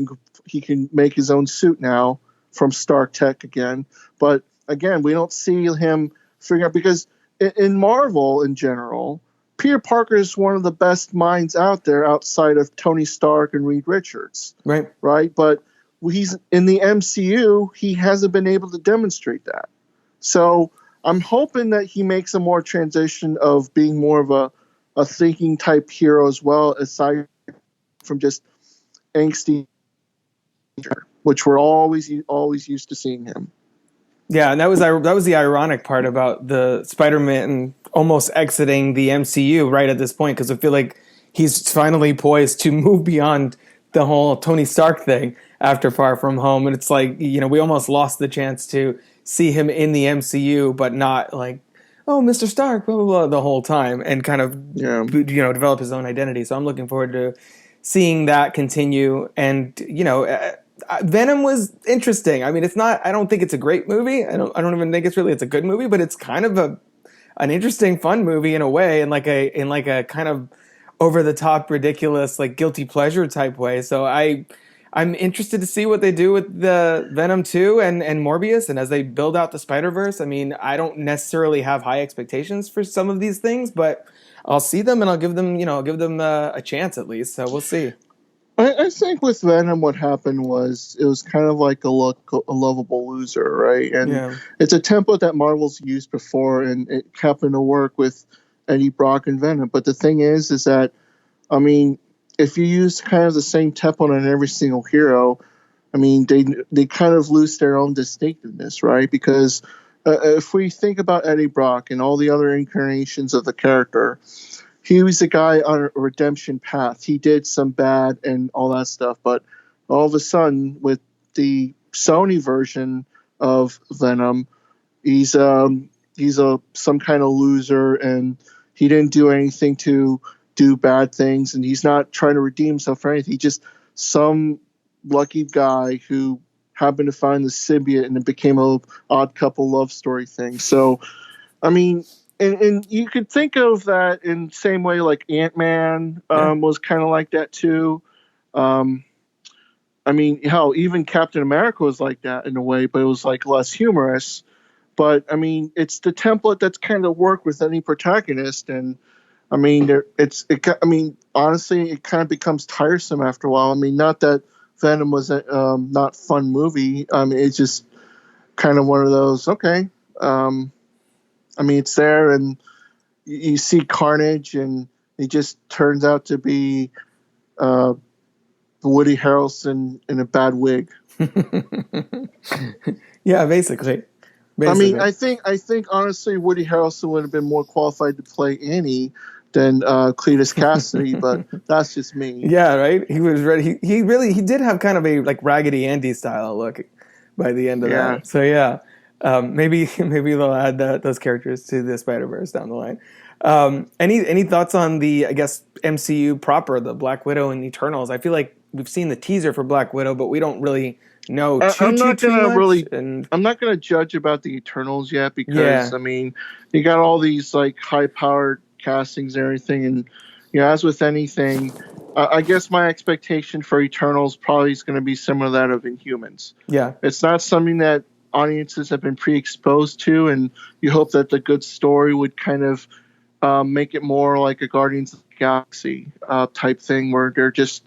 A: he can make his own suit now from Stark Tech again. But again, we don't see him figure out, because in Marvel in general, Peter Parker is one of the best minds out there outside of Tony Stark and Reed Richards. Right. But he's in the MCU, he hasn't been able to demonstrate that. So I'm hoping that he makes a more transition of being more of a thinking type hero as well, aside from just angsty, which we're always used to seeing him.
C: Yeah, and that was the ironic part about the Spider-Man almost exiting the MCU right at this point, because I feel like he's finally poised to move beyond the whole Tony Stark thing after Far From Home, and it's like, we almost lost the chance to see him in the MCU, but not like, oh, Mr. Stark, blah, blah, blah, the whole time, and kind of, develop his own identity. So I'm looking forward to seeing that continue. And, Venom was interesting. I mean, it's not, I don't think it's a great movie. I don't even think it's a good movie, but it's kind of an interesting, fun movie in a way, in like a kind of over the top, ridiculous, like guilty pleasure type way. So I'm interested to see what they do with the Venom 2 and Morbius, and as they build out the Spider-Verse. I mean, I don't necessarily have high expectations for some of these things, but I'll see them and I'll give them, a chance at least. So we'll see.
A: I think with Venom, what happened was it was kind of like a lovable loser, right? And it's a template that Marvel's used before, and it happened to work with Eddie Brock and Venom. But the thing is that, I mean, if you use kind of the same template on every single hero, I mean, they kind of lose their own distinctiveness, right? Because if we think about Eddie Brock and all the other incarnations of the character, he was a guy on a redemption path. He did some bad and all that stuff, but all of a sudden, with the Sony version of Venom, he's some kind of loser, and he didn't do anything to do bad things, and he's not trying to redeem himself for anything. He's just some lucky guy who happened to find the symbiote, and it became a odd couple love story thing. So, I mean, and you could think of that in the same way like Ant-Man was kind of like that too. I mean, hell, even Captain America was like that in a way, but it was like less humorous. But I mean, it's the template that's kind of worked with any protagonist, and I mean, honestly, it kind of becomes tiresome after a while. I mean, not that Venom was a not fun movie. I mean, it's just kind of one of those. Okay, I mean, it's there, and you see Carnage, and he just turns out to be Woody Harrelson in a bad wig.
C: Yeah, basically.
A: I mean, I think honestly, Woody Harrelson would have been more qualified to play Annie than Cletus Cassidy, but that's just me.
C: Yeah, right. He was ready. He did have kind of a like Raggedy Andy style look by the end of that. So yeah, maybe they'll add those characters to the Spider-Verse down the line. Any thoughts on the, I guess, MCU proper, the Black Widow and Eternals? I feel like we've seen the teaser for Black Widow, but we don't really know too much.
A: I'm not gonna judge about the Eternals yet, because I mean, you got all these like high-powered castings and everything, and as with anything, I guess my expectation for Eternals probably is going to be similar to that of Inhumans.
C: Yeah.
A: It's not something that audiences have been pre-exposed to, and you hope that the good story would kind of make it more like a Guardians of the Galaxy type thing where they're just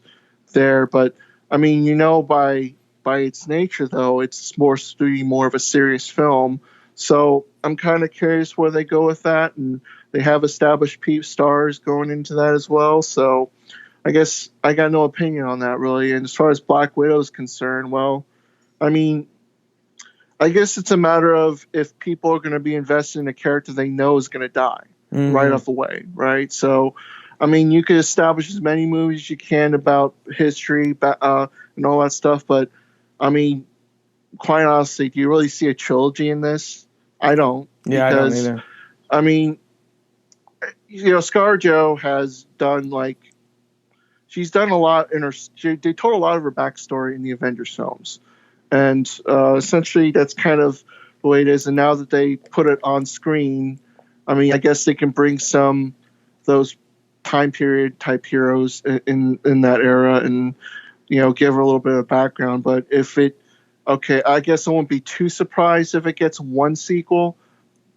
A: there. But I mean, by its nature, though, it's more of a serious film. So I'm kind of curious where they go with that, and they have established stars going into that as well. So I guess I got no opinion on that really. And as far as Black Widow is concerned, well, I mean, I guess it's a matter of if people are going to be invested in a character they know is going to die right off the way, right? So, I mean, you could establish as many movies as you can about history and all that stuff, but I mean, quite honestly, do you really see a trilogy in this? I don't.
C: Yeah, because, I don't either.
A: I mean, ScarJo has done she's done a lot they told a lot of her backstory in the Avengers films. And essentially that's kind of the way it is. And now that they put it on screen, I mean, I guess they can bring some those time period type heroes in that era and, give her a little bit of background. But I guess I won't be too surprised if it gets one sequel,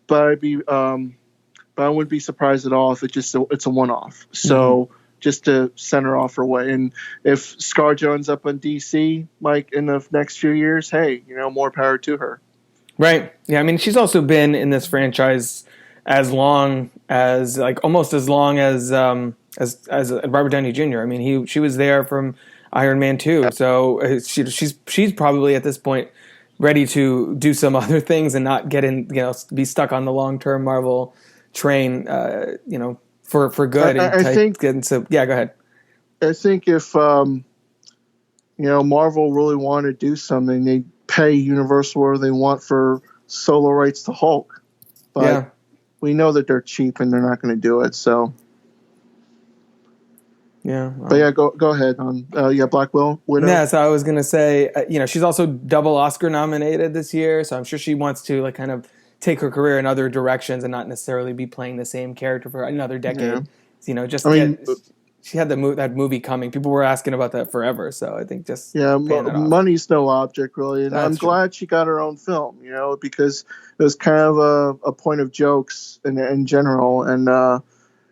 A: but I wouldn't be surprised at all if it's a one-off. So just to center off her way. And if ScarJo ends up on DC, in the next few years, hey, more power to her.
C: Right. Yeah. I mean, she's also been in this franchise as long as almost as long as Robert Downey Jr. I mean, she was there from Iron Man 2. So she's probably at this point ready to do some other things and not be stuck on the long-term Marvel train, for good.
A: I think.
C: So, yeah, go ahead.
A: I think if Marvel really wanted to do something, they'd pay Universal whatever they want for solo rights to Hulk. But we know that they're cheap and they're not going to do it. So yeah. But yeah, go ahead on Black Widow.
C: Yeah, so I was going to say, she's also double Oscar nominated this year, so I'm sure she wants to kind of take her career in other directions and not necessarily be playing the same character for another decade. Yeah. She had that movie coming. People were asking about that forever. So I think
A: money's no object really. And I'm glad she got her own film, because it was kind of a point of jokes in general. And I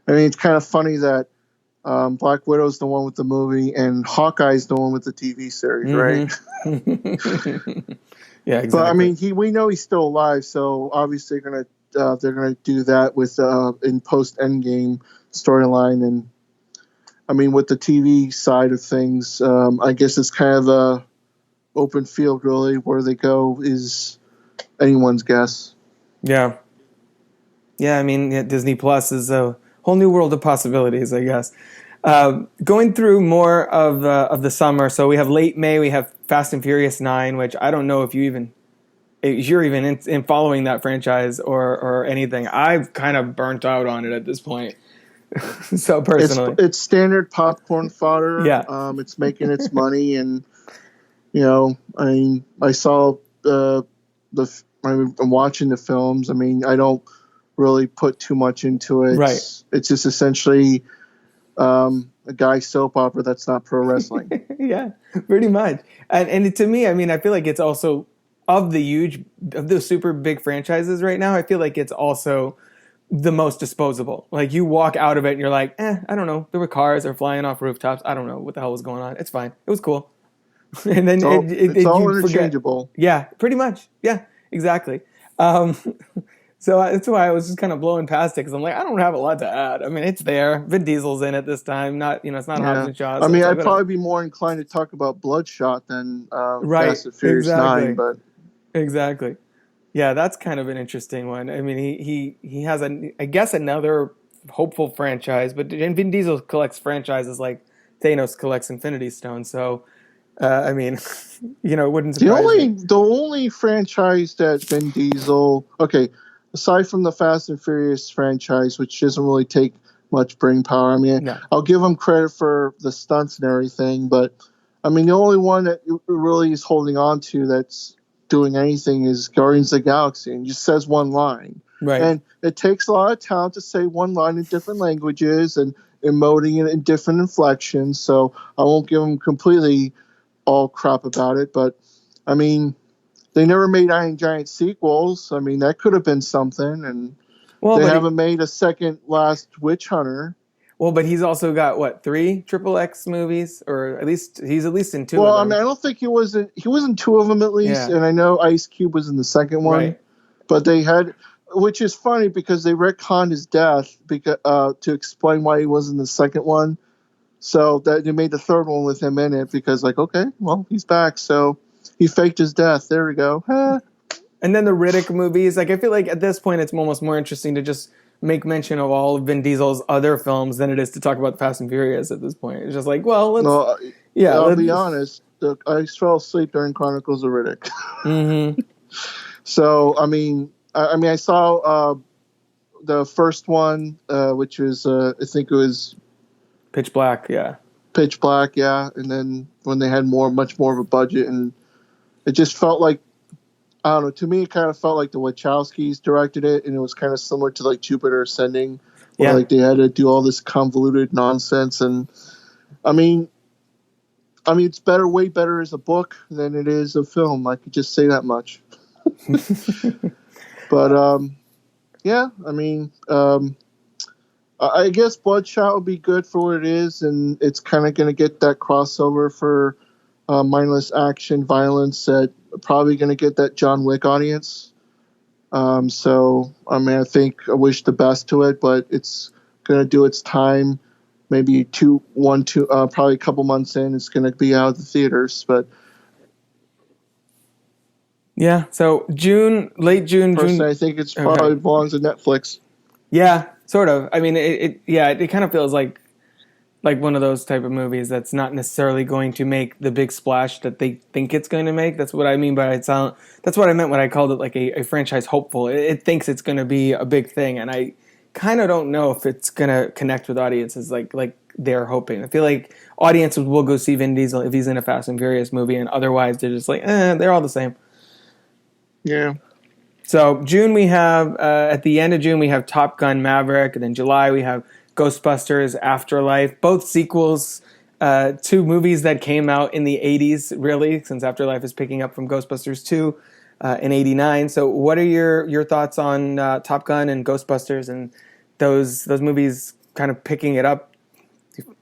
A: mean, it's kind of funny that Black Widow's the one with the movie and Hawkeye's the one with the TV series, right? Yeah, exactly. But I mean, we know he's still alive, so obviously they're gonna do that with in post Endgame storyline, and I mean with the TV side of things, I guess it's kind of a open field really. Where they go is anyone's guess.
C: Yeah. I mean, Disney Plus is a whole new world of possibilities, I guess. Going through more of the summer, so we have late May, we have Fast and Furious 9, which I don't know if you're even in following that franchise or anything. I've kind of burnt out on it at this point. So personally,
A: it's standard popcorn fodder.
C: Yeah,
A: it's making its money, and I mean, I saw I'm watching the films. I mean, I don't really put too much into it.
C: Right.
A: It's just essentially a guy soap opera that's not pro wrestling.
C: Yeah, pretty much. And to me, I mean, I feel like it's also of the super big franchises right now. I feel like it's also the most disposable. Like you walk out of it and you're like, I don't know. There were cars or flying off rooftops. I don't know what the hell was going on. It's fine. It was cool. And then
A: it's all interchangeable.
C: Forget. Yeah, pretty much. Yeah, exactly. So that's why I was just kind of blowing past it because I'm like, I don't have a lot to add. I mean, it's there. Vin Diesel's in it this time. It's not Hobbs and Shaw.
A: I mean, I'd probably be more inclined to talk about Bloodshot than Fast and Furious 9. But
C: exactly. Yeah, that's kind of an interesting one. I mean, he has I guess another hopeful franchise, but Vin Diesel collects franchises like Thanos collects Infinity Stones. So, I mean, it wouldn't surprise me.
A: The only franchise that Vin Diesel aside from the Fast and Furious franchise, which doesn't really take much brain power, I mean, I'll give him credit for the stunts and everything, but I mean, the only one that really is holding on to that's doing anything is Guardians of the Galaxy, and just says one line.
C: Right.
A: And it takes a lot of talent to say one line in different languages and emoting it in different inflections. So I won't give them completely all crap about it. But, I mean, they never made Iron Giant sequels. I mean, that could have been something. And they haven't made a second Last Witch Hunter.
C: Well, but he's also got, what, 3 XXX movies? Or at least, he's at least in 2 of them.
A: Well, I mean, I don't think he was in 2 of them at least.
C: Yeah.
A: And I know Ice Cube was in the second one.
C: Right.
A: But they had... Which is funny because they retconned his death to explain why he was in the second one. So that they made the third one with him in it because, like, okay, well, he's back. So he faked his death. There we go.
C: And then the Riddick movies. Like, I feel like at this point it's almost more interesting to just make mention of all of Vin Diesel's other films than it is to talk about the Fast and Furious at this point. It's just like, well, let's...
A: I'll be honest. I fell asleep during Chronicles of Riddick.
C: Mm-hmm.
A: So, I mean, I saw the first one, which was, I think it was...
C: Pitch Black, yeah.
A: Pitch Black, yeah. And then when they had much more of a budget, and it just felt like, I don't know, to me it kind of felt like the Wachowskis directed it, and it was kind of similar to like Jupiter Ascending, where like they had to do all this convoluted nonsense. And I mean, it's way better as a book than it is a film. I could just say that much. But yeah, I mean, I guess Bloodshot would be good for what it is, and it's kind of going to get that crossover for mindless action violence that probably going to get that John Wick audience. So, I mean, I wish the best to it, but it's going to do its time. Maybe probably a couple months in, it's going to be out of the theaters, but.
C: Yeah, so late June.
A: Personally, I think it's probably belongs to Netflix.
C: Yeah, sort of. I mean, it kind of feels like one of those type of movies that's not necessarily going to make the big splash that they think it's going to make. That's what I mean by that's what I meant when I called it like a franchise hopeful. It thinks it's going to be a big thing, and I kind of don't know if it's going to connect with audiences like they're hoping. I feel like audiences will go see Vin Diesel if he's in a Fast and Furious movie, and otherwise they're just like, they're all the same.
A: Yeah.
C: So June we have, at the end of June we have Top Gun Maverick, and then July we have Ghostbusters Afterlife, both sequels to movies that came out in the 80s, really, since Afterlife is picking up from Ghostbusters 2 in 89. So what are your thoughts on Top Gun and Ghostbusters and those movies kind of picking it up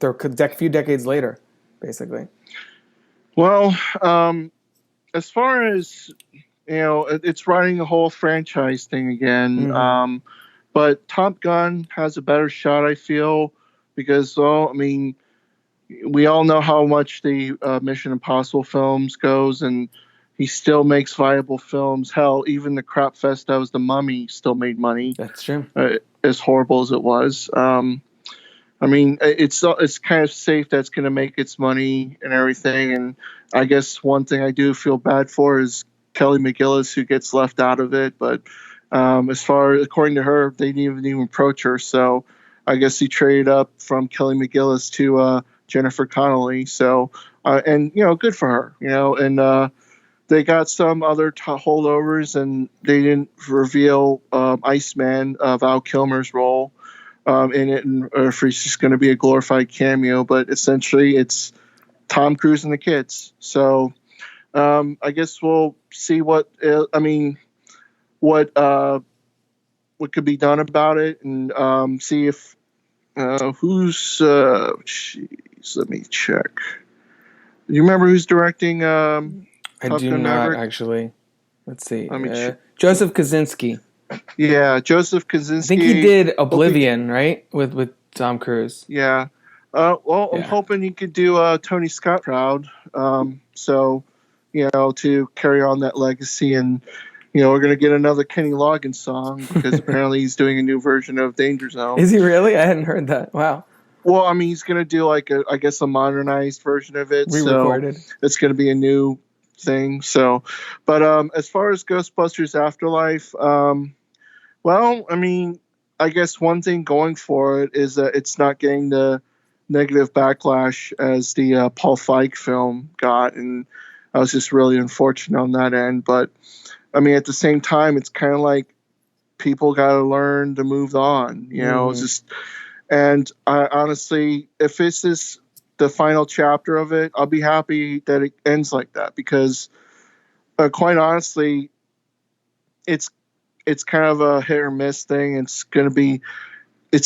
C: a few decades later, basically?
A: Well, as far as... it's writing a whole franchise thing again.
C: Mm-hmm.
A: But Top Gun has a better shot, I feel, because, I mean, we all know how much the Mission Impossible films goes, and he still makes viable films. Hell, even the crap fest that was The Mummy still made money.
C: That's true.
A: As horrible as it was. I mean, it's kind of safe that's going to make its money and everything. And I guess one thing I do feel bad for is Kelly McGillis, who gets left out of it, but according to her, they didn't even approach her. So I guess he traded up from Kelly McGillis to Jennifer Connelly. So and good for her. And they got some other holdovers, and they didn't reveal Iceman, Val Kilmer's role in it, or if he's just going to be a glorified cameo. But essentially, it's Tom Cruise and the kids. So. I guess we'll see what could be done about it, and see if who's. Let me check. Do you remember who's directing?
C: I do not Maverick? Actually. Let's see. Joseph Kosinski.
A: Yeah, Joseph Kosinski.
C: I think he did Oblivion, right, with Tom Cruise.
A: Yeah. I'm hoping he could do Tony Scott proud. So. To carry on that legacy. And, we're going to get another Kenny Loggins song because apparently he's doing a new version of Danger Zone.
C: Is he really? I hadn't heard that. Wow.
A: Well, I mean, he's going to do a modernized version of it.
C: Re-recorded.
A: So it's going to be a new thing. So, but as far as Ghostbusters Afterlife, well, I mean, I guess one thing going for it is that it's not getting the negative backlash as the Paul Feig film got. And I was just really unfortunate on that end. But I mean, at the same time, it's kind of like people got to learn to move on. It's just. And I honestly, if this is the final chapter of it, I'll be happy that it ends like that, because quite honestly, it's kind of a hit or miss thing. It's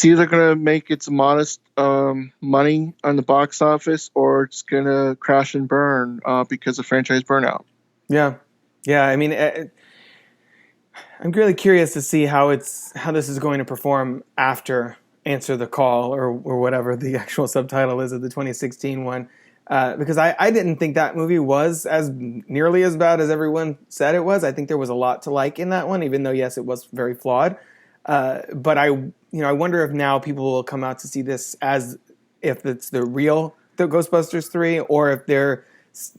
A: either going to make its modest money on the box office, or it's going to crash and burn because of franchise burnout.
C: Yeah. I mean, I'm really curious to see how this is going to perform after Answer the Call, or whatever the actual subtitle is of the 2016 one. Because I didn't think that movie was as nearly as bad as everyone said it was. I think there was a lot to like in that one, even though, yes, it was very flawed. But I wonder if now people will come out to see this as if it's the Ghostbusters 3, or if they're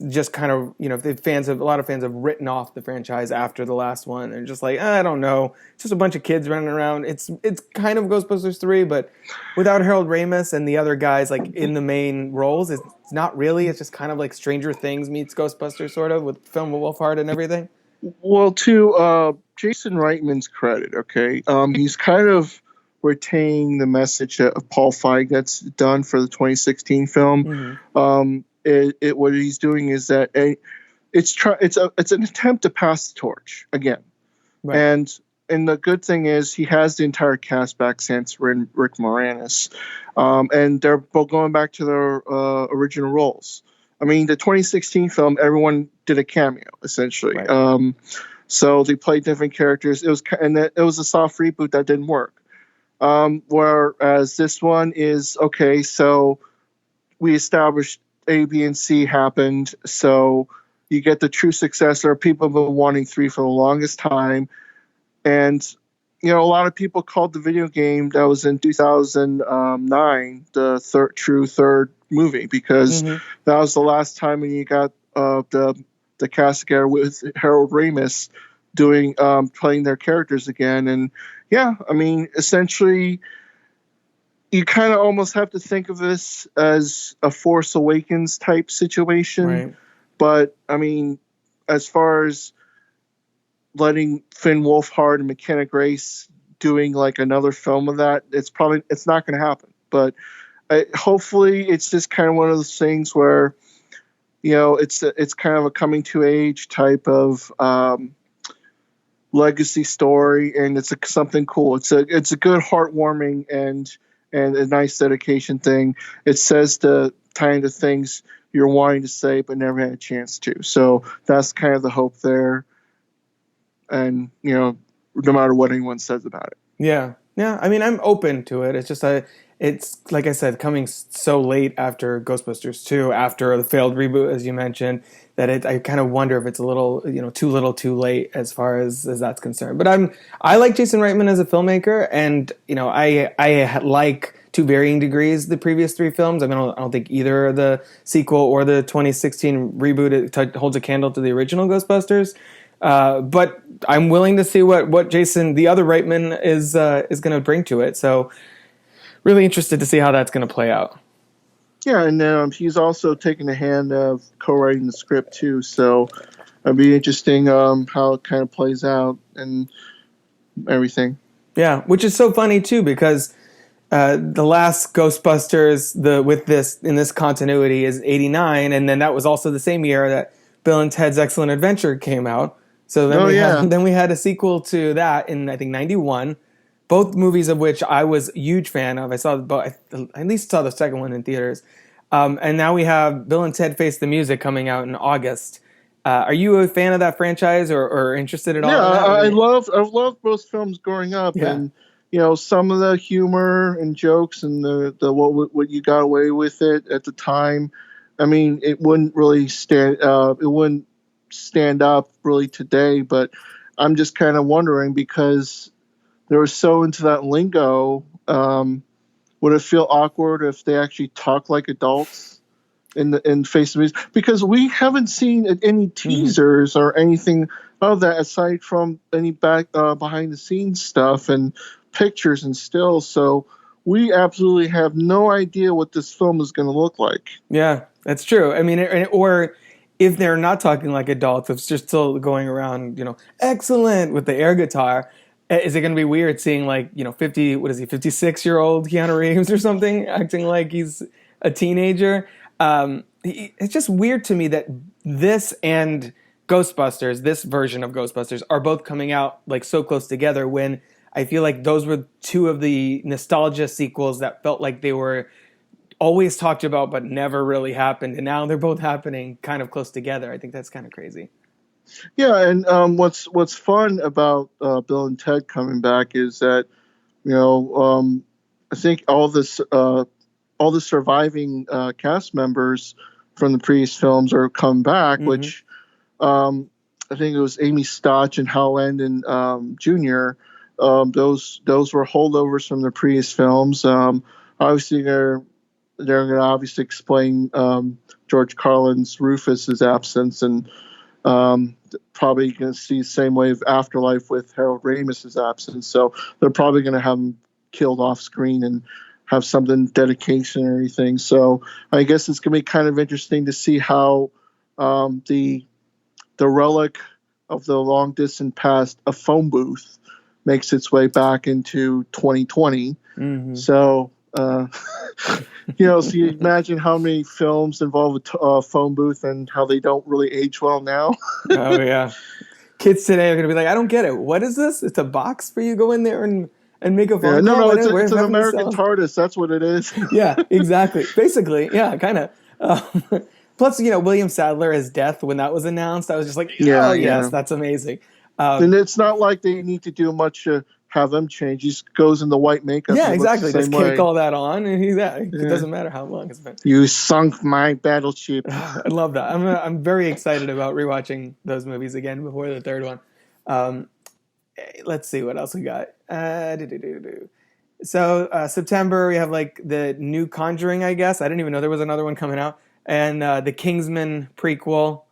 C: just kind of, if a lot of fans have written off the franchise after the last one and just like, I don't know, it's just a bunch of kids running around. It's kind of Ghostbusters 3, but without Harold Ramis and the other guys like in the main roles. It's not really. It's just kind of like Stranger Things meets Ghostbusters, sort of, with Film Wolfhard and everything.
A: Well, to Jason Reitman's credit, okay, he's kind of retaining the message of Paul Feig that's done for the 2016 film. What he's doing is that it's an attempt to pass the torch again, right. And the good thing is he has the entire cast back since Rick Moranis, and they're both going back to their original roles. I mean, the 2016 film, everyone did a cameo essentially. Right. So they played different characters. It was a soft reboot that didn't work. Whereas this one is okay. So we established A, B, and C happened. So you get the true successor. People have been wanting 3 for the longest time. And, a lot of people called the video game that was in 2009 the true third movie, because that was the last time when you got the cast together with Harold Ramis doing playing their characters again. And yeah, I mean, essentially, you kind of almost have to think of this as a Force Awakens type situation. Right. But I mean, as far as letting Finn Wolfhard and McKenna Grace doing like another film of that, it's not going to happen. But hopefully it's just kind of one of those things where, it's kind of a coming to age type of legacy story, and it's something cool. It's a good heartwarming and a nice dedication thing. It says the kind of things you're wanting to say but never had a chance to. So that's kind of the hope there. And, no matter what anyone says about it. Yeah.
C: I mean, I'm open to it. It's just it's like I said, coming so late after Ghostbusters 2, after the failed reboot, as you mentioned, that I kind of wonder if it's a little, too little, too late as far as that's concerned. But I like Jason Reitman as a filmmaker, and I like, to varying degrees, the previous 3 films. I mean, I don't think either the sequel or the 2016 reboot holds a candle to the original Ghostbusters. But I'm willing to see what Jason, the other Reitman, is going to bring to it. So really interested to see how that's going to play out.
A: Yeah, and he's also taken a hand of co-writing the script too. So it'll be interesting how it kind of plays out and everything.
C: Yeah, which is so funny too, because the last Ghostbusters in this continuity is 89, and then that was also the same year that Bill and Ted's Excellent Adventure came out. So then we had a sequel to that in, I think, 91. Both movies of which I was a huge fan of. I at least saw the second one in theaters. And now we have Bill and Ted Face the Music coming out in August. Are you a fan of that franchise or interested at all?
A: Yeah, I've loved both films growing up, and some of the humor and jokes and the what you got away with it at the time. I mean, it wouldn't really stand up really today, but I'm just kind of wondering, because they were so into that lingo. Would it feel awkward if they actually talk like adults in Face the Music? Because we haven't seen any teasers or anything of that aside from any behind the scenes stuff and pictures and stills. So we absolutely have no idea what this film is going to look like.
C: Yeah, that's true. I mean, or if they're not talking like adults, if it's just still going around, excellent with the air guitar, is it going to be weird seeing like, 50, what is he, 56-year-old Keanu Reeves or something acting like he's a teenager? It's just weird to me that this and Ghostbusters, this version of Ghostbusters, are both coming out like so close together when I feel like those were two of the nostalgia sequels that felt like they were always talked about but never really happened, and now they're both happening kind of close together. I think that's kind of crazy.
A: Yeah, and what's fun about Bill and Ted coming back is that I think all the surviving cast members from the previous films are come back, which I think it was Amy Stotch and Hal Landon Jr. Those were holdovers from the previous films. Obviously, they're going to obviously explain George Carlin's Rufus's absence, and probably going to see the same way of Afterlife with Harold Ramis's absence. So they're probably going to have him killed off screen and have something dedication or anything. So I guess it's going to be kind of interesting to see how the relic of the long distant past, a phone booth, makes its way back into 2020. So so you imagine how many films involve a phone booth and how they don't really age well now.
C: Oh yeah, kids today are going to be like, I don't get it. What is this? It's a box for you go in there and make a phone call?
A: No, it's an American TARDIS. That's what it is.
C: Yeah, exactly. Basically, yeah, kind of. Plus, William Sadler as Death, when that was announced, I was just like, yes, that's amazing.
A: And it's not like they need to do much to have them change. He just goes in the white makeup.
C: Yeah, exactly. Just kick all that on, and it doesn't matter how long it's been.
A: You sunk my battleship.
C: I love that. I'm very excited about rewatching those movies again before the third one. Let's see what else we got. So September we have like the new Conjuring, I guess. I didn't even know there was another one coming out, and the Kingsman prequel.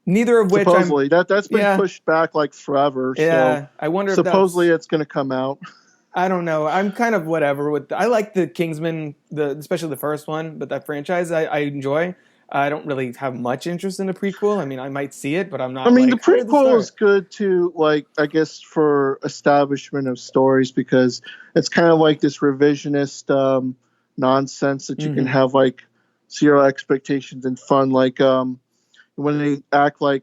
C: Neither of which
A: supposedly that's been pushed back like forever.
C: Yeah,
A: so
C: I wonder.
A: Supposedly it's going to come out.
C: I don't know. I'm kind of whatever with. I like the Kingsman, especially the first one, but that franchise I enjoy. I don't really have much interest in the prequel. I mean, I might see it, but I'm not.
A: I mean, the prequel is good to I guess for establishment of stories because it's kind of like this revisionist nonsense that you can have like zero expectations and fun, like when they act like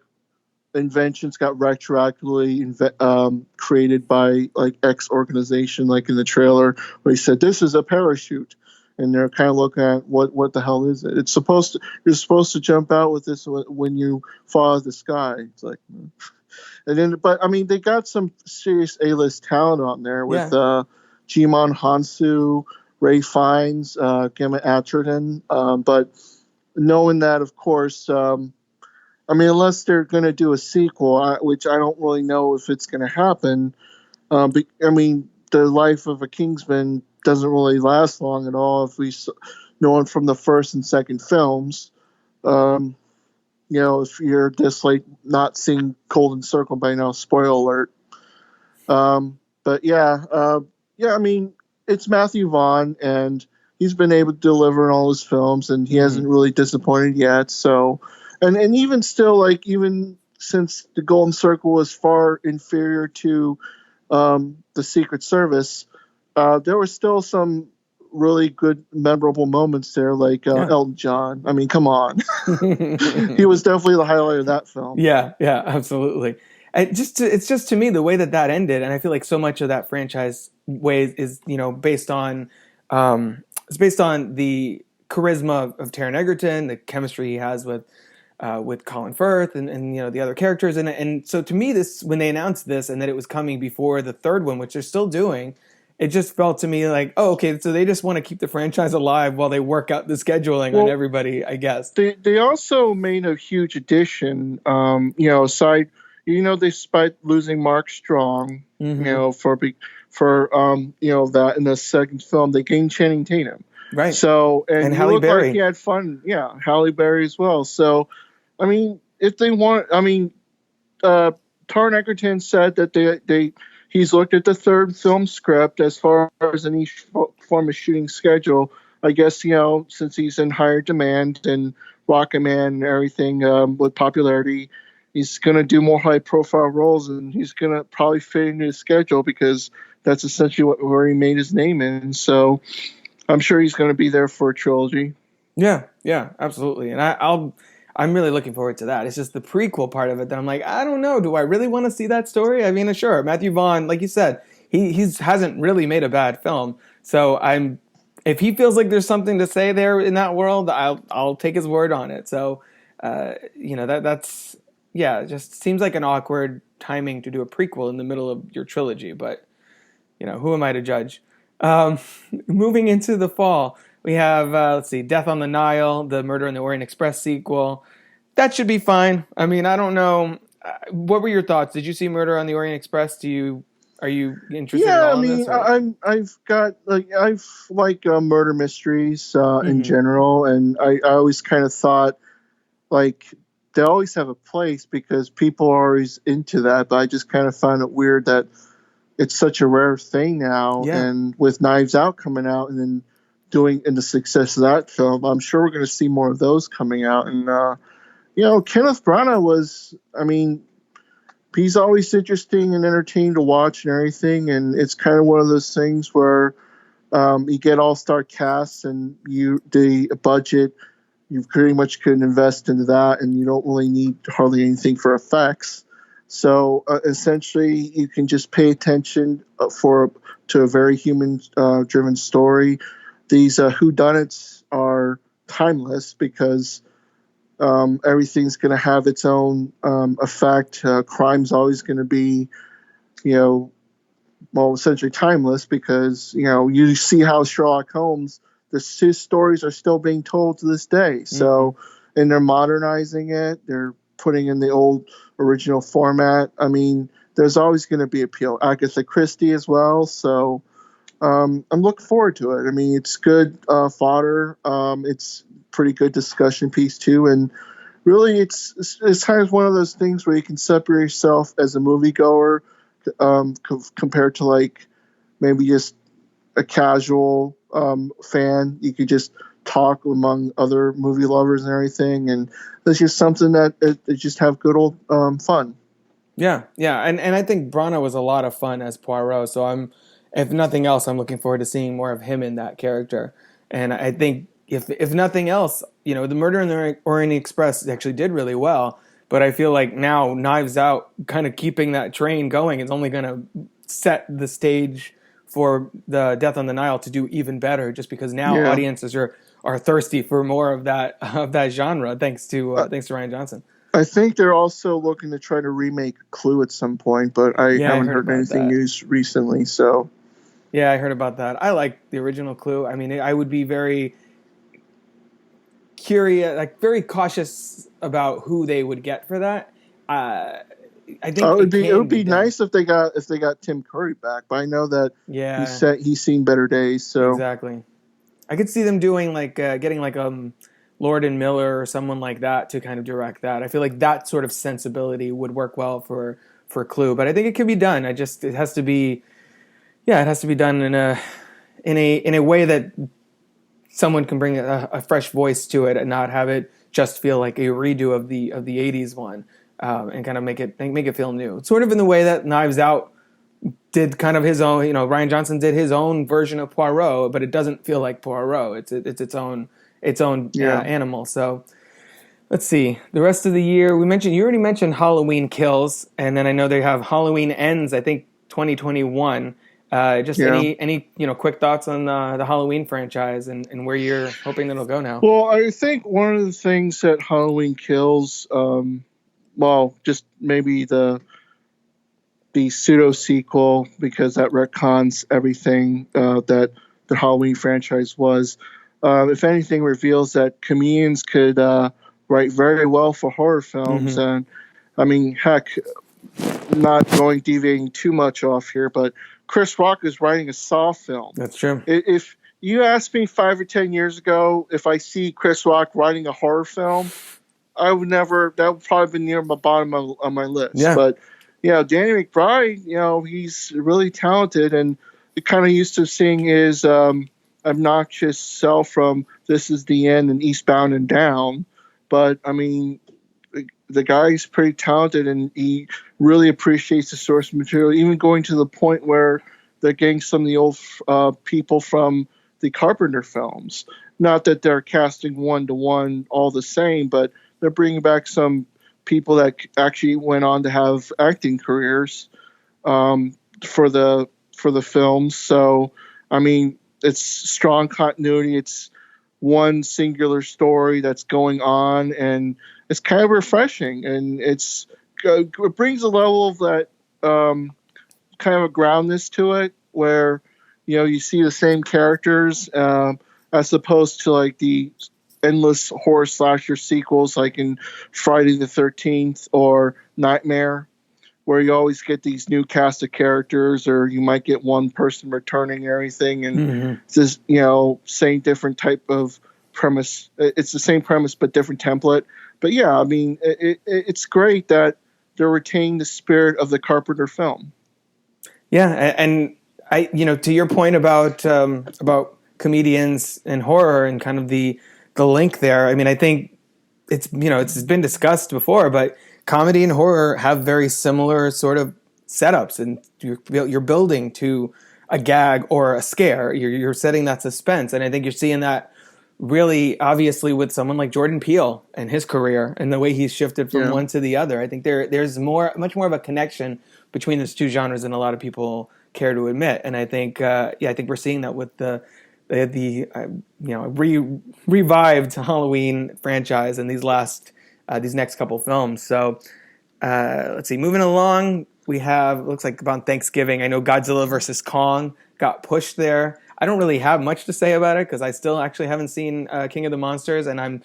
A: inventions got retroactively created by like X organization, like in the trailer where he said this is a parachute, and they're kind of looking at what the hell is it? You're supposed to jump out with this when you fall out of the sky. It's like, and then but I mean they got some serious A-list talent on there with Jimon Hansu, Ray Fiennes, Gemma Arterton, but knowing that, of course. I mean, unless they're going to do a sequel, which I don't really know if it's going to happen. But, I mean, the life of a Kingsman doesn't really last long at all if we know it from the first and second films. If you're just like not seeing Golden Circle by now, spoiler alert. But I mean, it's Matthew Vaughn, and he's been able to deliver in all his films, and he hasn't really disappointed yet. So. And even still, like even since the Golden Circle was far inferior to the Secret Service, there were still some really good, memorable moments there, like Elton John. I mean, come on, he was definitely the highlight of that film.
C: Yeah, absolutely. And it's just to me the way that ended, and I feel like so much of that franchise is based on the charisma of Taron Egerton, the chemistry he has with Colin Firth and the other characters. And so to me, this when they announced this and that it was coming before the third one, which they're still doing, it just felt to me like, oh, okay, so they just want to keep the franchise alive while they work out the scheduling on everybody, I guess.
A: They also made a huge addition, aside, despite losing Mark Strong, for that in the second film, they gained Channing Tatum.
C: Right.
A: So, and
C: Halle Berry.
A: Like he had fun. Yeah, Halle Berry as well. So, I mean, if they want, Taron Egerton said that he's looked at the third film script as far as any form of shooting schedule. I guess, since he's in higher demand and Rocket Man and everything with popularity. He's going to do more high profile roles, and he's going to probably fit into his schedule because that's essentially where he made his name in. So I'm sure he's going to be there for a trilogy.
C: Yeah, absolutely. And I'm really looking forward to that. It's just the prequel part of it that I'm like, I don't know, do I really want to see that story? I mean, sure, Matthew Vaughn, like you said, he hasn't really made a bad film. So if he feels like there's something to say there in that world, I'll take his word on it. So that's it just seems like an awkward timing to do a prequel in the middle of your trilogy, but who am I to judge? Moving into the fall, we have, let's see, Death on the Nile, the Murder in the Orient Express sequel. That should be fine. I mean, I don't know. What were your thoughts? Did you see Murder on the Orient Express? Are you interested at all in this?
A: I've like murder mysteries in general, and I always kind of thought like they always have a place because people are always into that, but I just kind of found it weird that it's such a rare thing now, and with Knives Out coming out and then and the success of that film, I'm sure we're going to see more of those coming out. And Kenneth Branagh he's always interesting and entertaining to watch and everything, and it's kind of one of those things where you get all-star casts and the budget, you pretty much could invest into that, and you don't really need hardly anything for effects. So essentially, you can just pay attention to a very human-driven story. These whodunits are timeless because everything's going to have its own effect. Crime's always going to be, essentially timeless because you see how Sherlock Holmes, his stories are still being told to this day. So, and they're modernizing it. They're putting in the old original format. I mean, there's always going to be appeal. Agatha Christie as well. So I'm looking forward to it. I mean, it's good fodder. It's pretty good discussion piece too. And really it's kind of one of those things where you can separate yourself as a moviegoer compared to like maybe just a casual fan. You could just talk among other movie lovers and everything, and it's just something that it just have good old fun.
C: Yeah, and I think Branagh was a lot of fun as Poirot, so if nothing else, I'm looking forward to seeing more of him in that character. And I think if nothing else, the Murder in the Orient Express actually did really well, but I feel like now Knives Out kind of keeping that train going is only going to set the stage for the Death on the Nile to do even better, just because now audiences are thirsty for more of that genre, thanks to Rian Johnson.
A: I think they're also looking to try to remake Clue at some point, but I haven't heard anything news recently. So,
C: yeah, I heard about that. I like the original Clue. I mean, I would be very curious, like very cautious about who they would get for that. I think
A: it would be nice if they got Tim Curry back, but I know that he's seen better days. So
C: exactly, I could see them doing like getting like Lord and Miller or someone like that to kind of direct that. I feel like that sort of sensibility would work well for Clue, but I think it can be done. It has to be done in a way that someone can bring a fresh voice to it and not have it just feel like a redo of the 80s one, and kind of make it feel new. Sort of in the way that Knives Out did kind of his own, Rian Johnson did his own version of Poirot, but it doesn't feel like Poirot. It's its own animal. So let's see. The rest of the year, you already mentioned Halloween Kills, and then I know they have Halloween Ends, I think 2021. Any quick thoughts on the Halloween franchise and where you're hoping that it'll go now?
A: Well, I think one of the things that Halloween Kills, just maybe the pseudo sequel, because that retcons everything that the Halloween franchise was. If anything, reveals that comedians could write very well for horror films. And I mean, heck, not deviating too much off here, but Chris Rock is writing a Saw film.
C: That's true.
A: If you asked me 5 or 10 years ago if I see Chris Rock writing a horror film, that would probably be near the bottom of my list.
C: Yeah.
A: But Danny McBride, he's really talented, and you're kind of used to seeing his obnoxious self from This Is the End and Eastbound and Down. but I mean, the guy's pretty talented, and he really appreciates the source material, even going to the point where they're getting some of the old people from the Carpenter films. Not that they're casting one to one all the same, but they're bringing back some people that actually went on to have acting careers for the films. So, I mean, it's strong continuity. It's one singular story that's going on, and it's kind of refreshing, and it brings a level of that kind of a groundness to it, where you see the same characters as opposed to like the endless horror slasher sequels like in Friday the 13th or Nightmare, where you always get these new cast of characters, or you might get one person returning and everything, and it's just same different type of premise. It's the same premise but different template. But yeah, I mean, it's great that they're retaining the spirit of the Carpenter film.
C: Yeah, and I, to your point about comedians and horror and kind of the link there. I mean, I think it's been discussed before, but comedy and horror have very similar sort of setups, and you're building to a gag or a scare. You're setting that suspense, and I think you're seeing that really obviously with someone like Jordan Peele and his career and the way he's shifted from one to the other. I think there's much more of a connection between those two genres than a lot of people care to admit, and I think I think we're seeing that with the revived Halloween franchise and these next couple films. So let's see. Moving along, we have, looks like about Thanksgiving, I know Godzilla versus Kong got pushed there. I don't really have much to say about it because I still actually haven't seen King of the Monsters, and I'm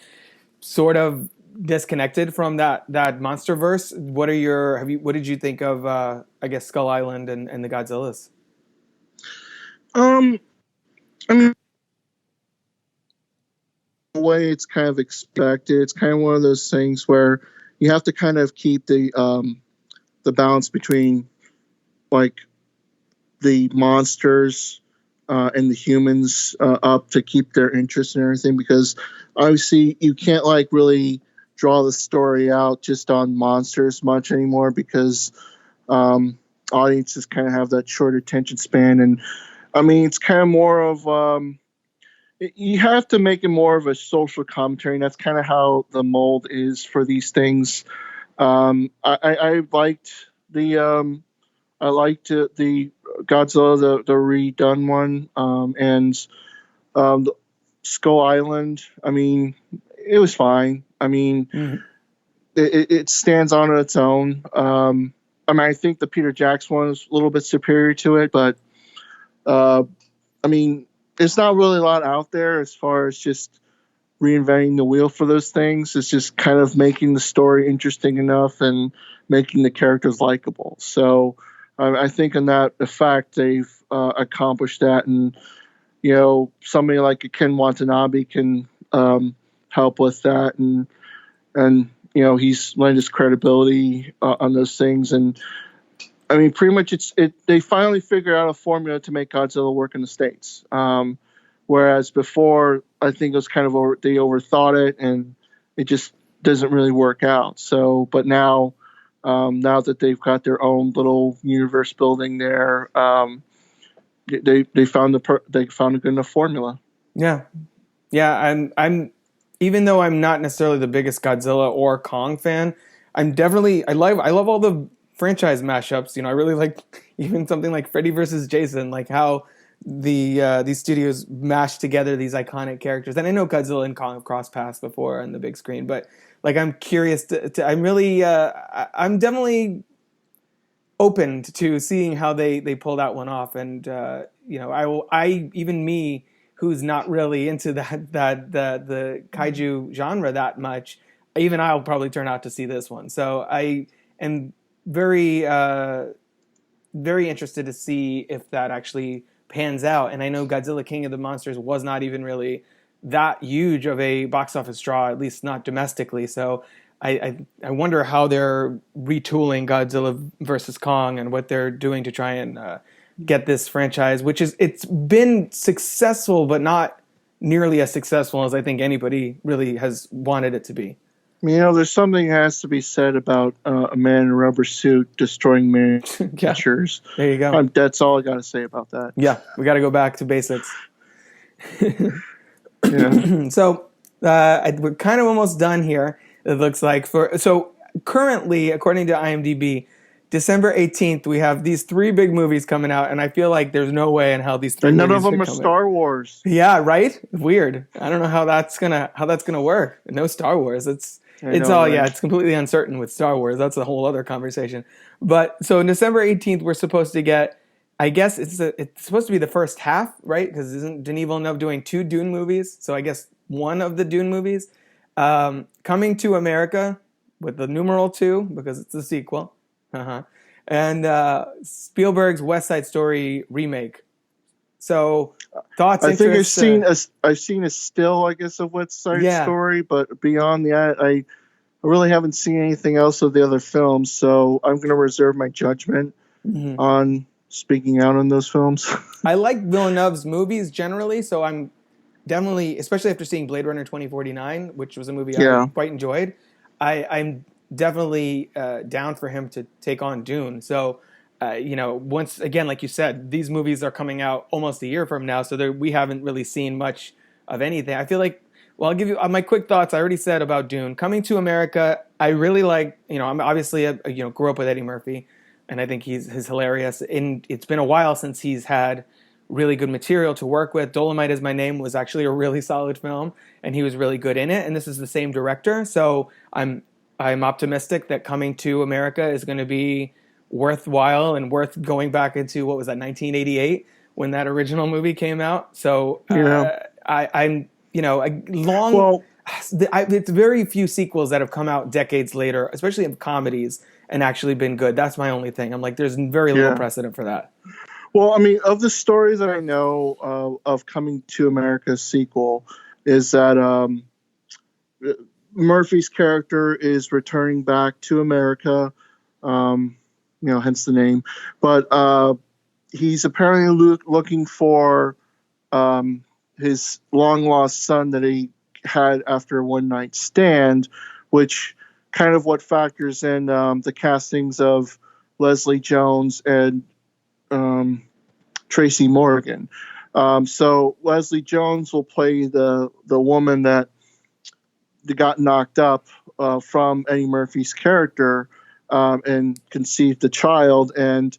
C: sort of disconnected from that MonsterVerse. What did you think of I guess Skull Island and the Godzillas?
A: I mean, the way it's kind of expected. It's kind of one of those things where you have to kind of keep the balance between like the monsters and the humans up to keep their interest and everything, because obviously you can't like really draw the story out just on monsters much anymore, because audiences kind of have that short attention span. And I mean, it's kind of more of you have to make it more of a social commentary, and that's kind of how the mold is for these things. I liked the Godzilla, the redone one, and the Skull Island. I mean, it was fine. I mean, it stands on its own. I mean, I think the Peter Jackson one is a little bit superior to it, but I mean, there's not really a lot out there as far as just reinventing the wheel for those things. It's just kind of making the story interesting enough and making the characters likable. So I think in that effect, they've accomplished that. And, somebody like a Ken Watanabe can help with that. And he's lent his credibility on those things. And I mean, pretty much they finally figured out a formula to make Godzilla work in the States. Whereas before, I think it was kind of they overthought it, and it just doesn't really work out. So, but now that they've got their own little universe building there, they found a good enough formula.
C: Yeah. I'm even though I'm not necessarily the biggest Godzilla or Kong fan, I love all the franchise mashups. I really like even something like Freddy versus Jason, like how these studios mash together these iconic characters. And I know Godzilla and Kong have crossed paths before on the big screen, but like I'm curious I'm definitely open to seeing how they pull that one off. And even me, who's not really into the kaiju genre that much, even I'll probably turn out to see this one. So I am very very interested to see if that actually pans out. And I know Godzilla King of the Monsters was not even really that huge of a box office draw, at least not domestically. So I wonder how they're retooling Godzilla versus Kong and what they're doing to try and get this franchise, it's been successful, but not nearly as successful as I think anybody really has wanted it to be.
A: There's something that has to be said about a man in a rubber suit destroying
C: Yeah,
A: miniatures.
C: there you go.
A: That's all I got to say about that.
C: Yeah, we got to go back to basics.
A: Yeah.
C: So we're kind of almost done here. It looks like so currently, according to IMDb, December 18th, we have these 3 big movies coming out, and I feel like there's no way in hell these 3
A: And
C: movies
A: none of them
C: should
A: are
C: come
A: Star Wars.
C: Yeah, right? Weird. I don't know how that's gonna work. No Star Wars. It's completely uncertain with Star Wars. That's a whole other conversation. But so December 18th, we're supposed to get. I guess it's supposed to be the first half, right? Because isn't Denis Villeneuve doing 2 Dune movies? So I guess one of the Dune movies coming to America with the numeral 2 because it's a sequel. And Spielberg's West Side Story remake. So thoughts?
A: I think I've seen a still, I guess, of West Side Story, but beyond that, I really haven't seen anything else of the other films. So I'm going to reserve my judgment on speaking out on those films.
C: I like Villeneuve's movies generally, so I'm definitely, especially after seeing Blade Runner 2049, which was a movie I quite enjoyed. I'm definitely down for him to take on Dune. So. Once again, like you said, these movies are coming out almost a year from now, so we haven't really seen much of anything. I feel like, well, I'll give you my quick thoughts. I already said about Dune. Coming to America, I really like, I'm obviously, grew up with Eddie Murphy, and I think he's hilarious. And it's been a while since he's had really good material to work with. Dolomite Is My Name was actually a really solid film, and he was really good in it, and this is the same director, so I'm optimistic that Coming to America is going to be worthwhile and worth going back into. What was that, 1988 when that original movie came out? So it's very few sequels that have come out decades later, especially in comedies, and actually been good. That's my only thing. I'm like, there's very little precedent for that.
A: Well, I mean, of the stories that I know of Coming to America's sequel is that Murphy's character is returning back to America. Hence the name. But he's apparently looking for his long-lost son that he had after a one-night stand, which kind of what factors in the castings of Leslie Jones and Tracy Morgan. So Leslie Jones will play the woman that got knocked up from Eddie Murphy's character, and conceived the child, and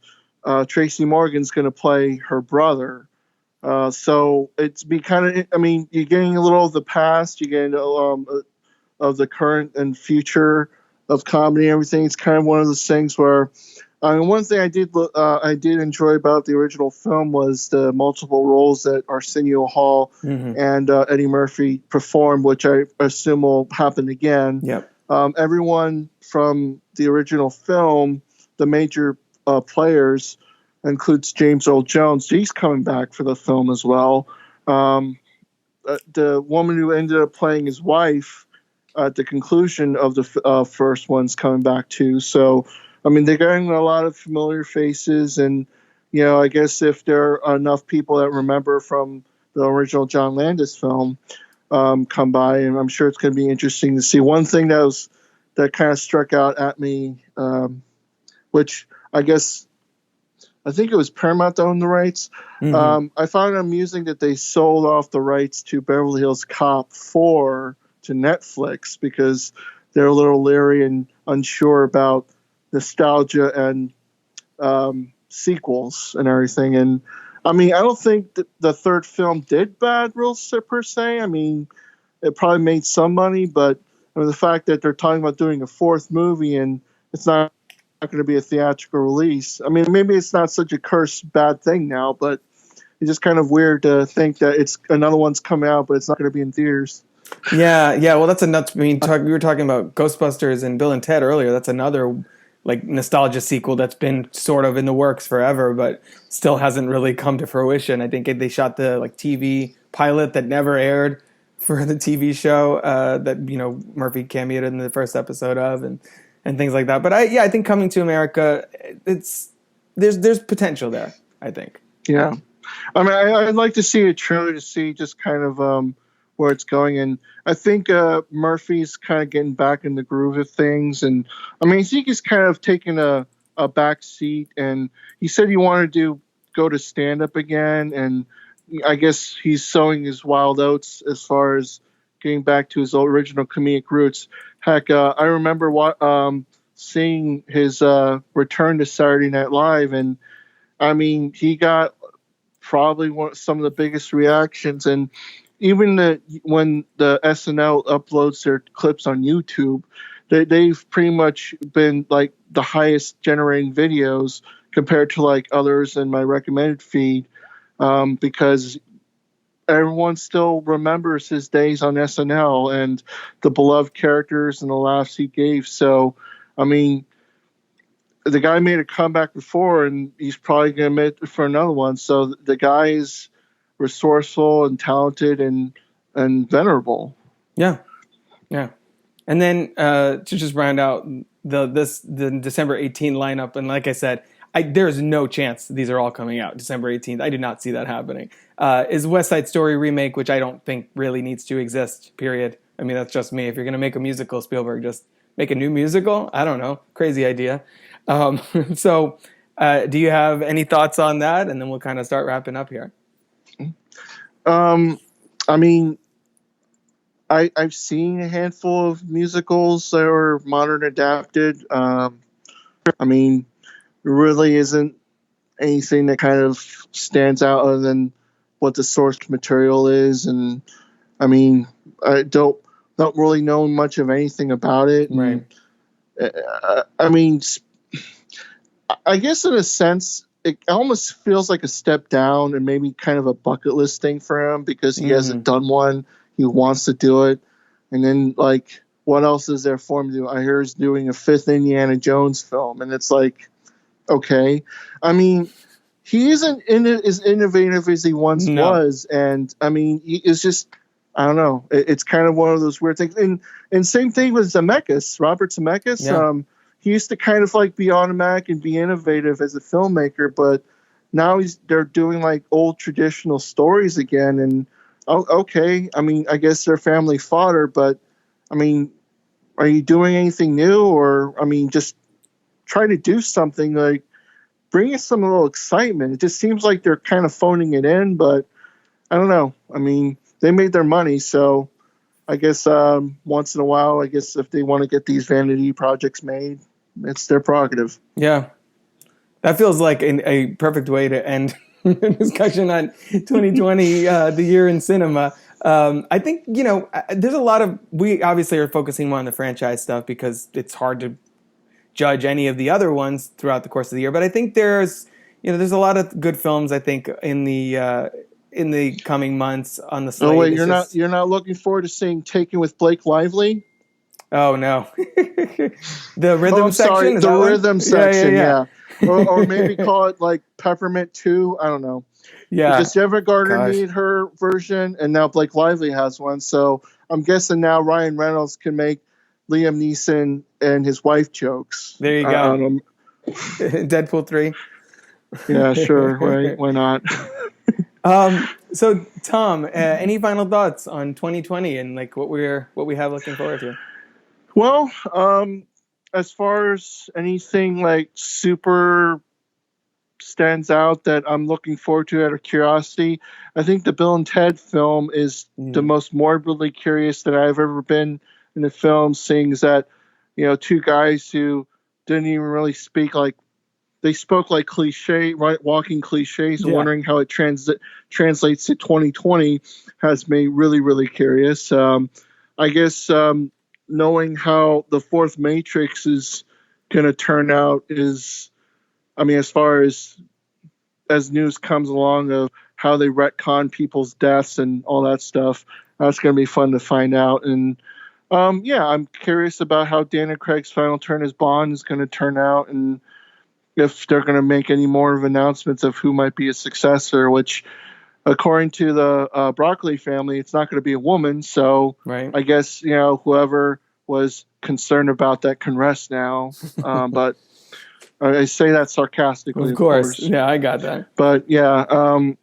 A: Tracy Morgan's going to play her brother. So it's be kind of, I mean, you're getting a little of the past, you're getting of the current and future of comedy and everything. It's kind of one of those things where, one thing I did enjoy about the original film was the multiple roles that Arsenio Hall and Eddie Murphy performed, which I assume will happen again.
C: Yep.
A: Everyone from the original film, the major players, includes James Earl Jones. He's coming back for the film as well. The woman who ended up playing his wife at the conclusion of the first one's coming back too. So, I mean, they're getting a lot of familiar faces, and I guess if there are enough people that remember from the original John Landis film come by, and I'm sure it's going to be interesting to see. One thing that kind of struck out at me, which I think it was Paramount that owned the rights. I found it amusing that they sold off the rights to Beverly Hills Cop 4 to Netflix because they're a little leery and unsure about nostalgia and sequels and everything. And I mean, I don't think that the third film did bad per se. I mean, it probably made some money, but the fact that they're talking about doing a fourth movie and it's not going to be a theatrical release. I mean, maybe it's not such a cursed bad thing now, but it's just kind of weird to think that it's another one's coming out, but it's not going to be in theaters.
C: Yeah. Well, that's a nuts. I mean, we were talking about Ghostbusters and Bill and Ted earlier. That's another like nostalgia sequel that's been sort of in the works forever, but still hasn't really come to fruition. I think they shot the TV pilot that never aired for the TV show that Murphy cameoed in the first episode of, and things like that. But I think Coming to America, there's potential there, I think.
A: Yeah, I mean, I'd like to see a trailer to see just kind of where it's going. And I think Murphy's kind of getting back in the groove of things. And I mean, I think he's kind of taking a back seat. And he said he wanted to go to stand up again. And I guess he's sowing his wild oats as far as getting back to his original comedic roots. Heck, I remember seeing his return to Saturday Night Live, and I mean, he got probably some of the biggest reactions. And even when the SNL uploads their clips on YouTube, they've pretty much been like the highest generating videos compared to like others in my recommended feed, because everyone still remembers his days on SNL and the beloved characters and the laughs he gave. So, I mean, the guy made a comeback before, and he's probably going to make it for another one. So the guy is resourceful and talented and venerable.
C: Yeah. And then to just round out the December 18 lineup, and like I said, there's no chance these are all coming out December 18th. I do not see that happening. Is West Side Story remake, which I don't think really needs to exist, period. I mean, that's just me. If you're going to make a musical, Spielberg, just make a new musical? I don't know. Crazy idea. So do you have any thoughts on that? And then we'll kind of start wrapping up here.
A: I mean, I've seen a handful of musicals that are modern adapted. I mean, there really isn't anything that kind of stands out other than what the source material is. And I mean, I don't really know much of anything about it.
C: Right.
A: I mean, I guess in a sense, it almost feels like a step down and maybe kind of a bucket list thing for him because he hasn't done one. He wants to do it. And then, like, what else is there for him to do? I hear he's doing a 5th Indiana Jones film. And it's like, okay. I mean, he isn't as innovative as he once was. And, I mean, it's just, I don't know. It's kind of one of those weird things. And same thing with Zemeckis, Robert Zemeckis.
C: Yeah.
A: He used to kind of like be automatic and be innovative as a filmmaker, but now they're doing like old traditional stories again. And okay, I mean, I guess they're family fodder, but I mean, are you doing anything new? Or I mean, just try to do something, like bring us some little excitement. It just seems like they're kind of phoning it in, but I don't know. I mean, they made their money, so I guess once in a while, I guess if they want to get these vanity projects made, it's their prerogative.
C: Yeah. That feels like a perfect way to end the discussion on 2020, the year in cinema. I think, there's a lot of, we obviously are focusing more on the franchise stuff because it's hard to judge any of the other ones throughout the course of the year. But I think there's a lot of good films, I think, in the coming months on the slate.
A: Oh wait, you're not looking forward to seeing Taken with Blake Lively?
C: Oh no, the rhythm section.
A: Sorry, the rhythm section.
C: Yeah.
A: or maybe call it like Peppermint 2. I don't know.
C: Yeah,
A: because Jennifer Garner needed her version, and now Blake Lively has one. So I'm guessing now Ryan Reynolds can make Liam Neeson and his wife jokes.
C: There you go. Deadpool 3.
A: Yeah, sure. Why not?
C: So Tom, any final thoughts on 2020 and like what we have looking forward to?
A: Well, as far as anything like super stands out that I'm looking forward to out of curiosity, I think the Bill and Ted film is the most morbidly curious that I've ever been in a film, seeing that, two guys who didn't even really speak like, they spoke like cliche, right? Walking cliches, and wondering how it translates to 2020 has me really, really curious. I guess knowing how the fourth Matrix is going to turn out is, I mean, as far as news comes along of how they retcon people's deaths and all that stuff, that's going to be fun to find out. And I'm curious about how Daniel Craig's final turn as Bond is going to turn out, and if they're going to make any more of announcements of who might be a successor, which according to the Broccoli family, it's not going to be a woman. So
C: right.
A: I guess, whoever was concerned about that can rest now. But I say that sarcastically.
C: Of course. Yeah, I got that.
A: But yeah,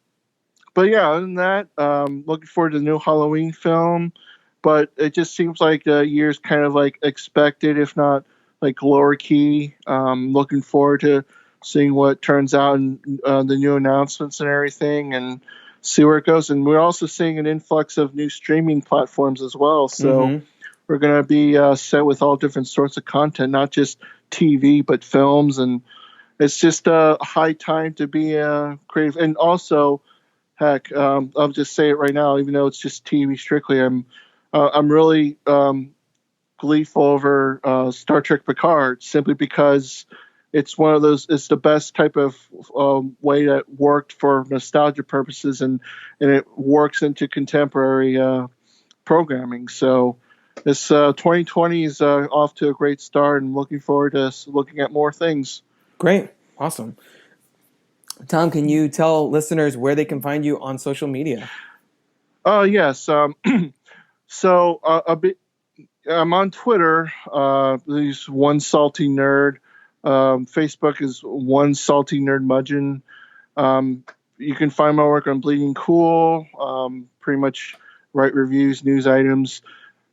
A: But yeah, other than that, looking forward to the new Halloween film. But it just seems like the year's kind of like expected, if not like lower key. Looking forward to seeing what turns out in the new announcements and everything, and see where it goes. And we're also seeing an influx of new streaming platforms as well. So we're going to be set with all different sorts of content, not just TV, but films. And it's just a high time to be creative. And also, heck, I'll just say it right now, even though it's just TV strictly, I'm really gleeful over Star Trek Picard, simply because it's one of those. It's the best type of way that worked for nostalgia purposes, and it works into contemporary programming. So this 2020 is off to a great start, and looking forward to looking at more things.
C: Great. Awesome. Tom, can you tell listeners where they can find you on social media?
A: Oh, yes. So I'm on Twitter. There's One Salty Nerd. Facebook is One Salty Nerd Mudgeon. You can find my work on Bleeding Cool. Pretty much write reviews, news items.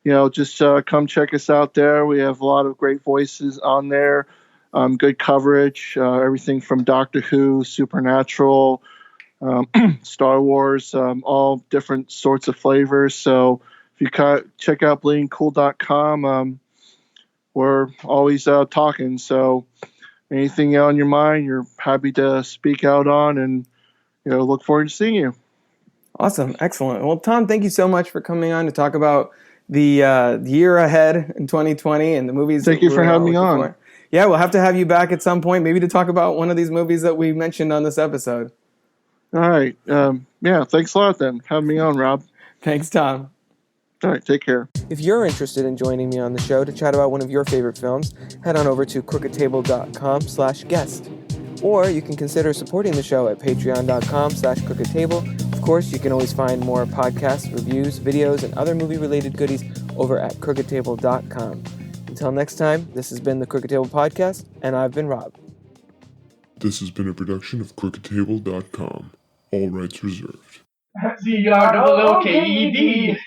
A: Just come check us out there. We have a lot of great voices on there. Good coverage. Everything from Doctor Who, Supernatural, Star Wars, all different sorts of flavors. So if you check out bleedingcool.com, we're always talking. So anything on your mind, you're happy to speak out on, and look forward to seeing you.
C: Awesome. Excellent. Well, Tom, thank you so much for coming on to talk about the year ahead in 2020 and the movies.
A: Thank you for having me on.
C: For. Yeah, we'll have to have you back at some point, maybe to talk about one of these movies that we mentioned on this episode.
A: All right. Yeah, thanks a lot then. Have me on, Rob.
C: Thanks, Tom.
A: All right, take care.
C: If you're interested in joining me on the show to chat about one of your favorite films, head on over to crookedtable.com/guest. Or you can consider supporting the show at patreon.com/crookedtable. Of course, you can always find more podcasts, reviews, videos, and other movie-related goodies over at crookedtable.com. Until next time, this has been the Crooked Table Podcast, and I've been Rob.
D: This has been a production of crookedtable.com. All rights reserved.
E: CROOKED.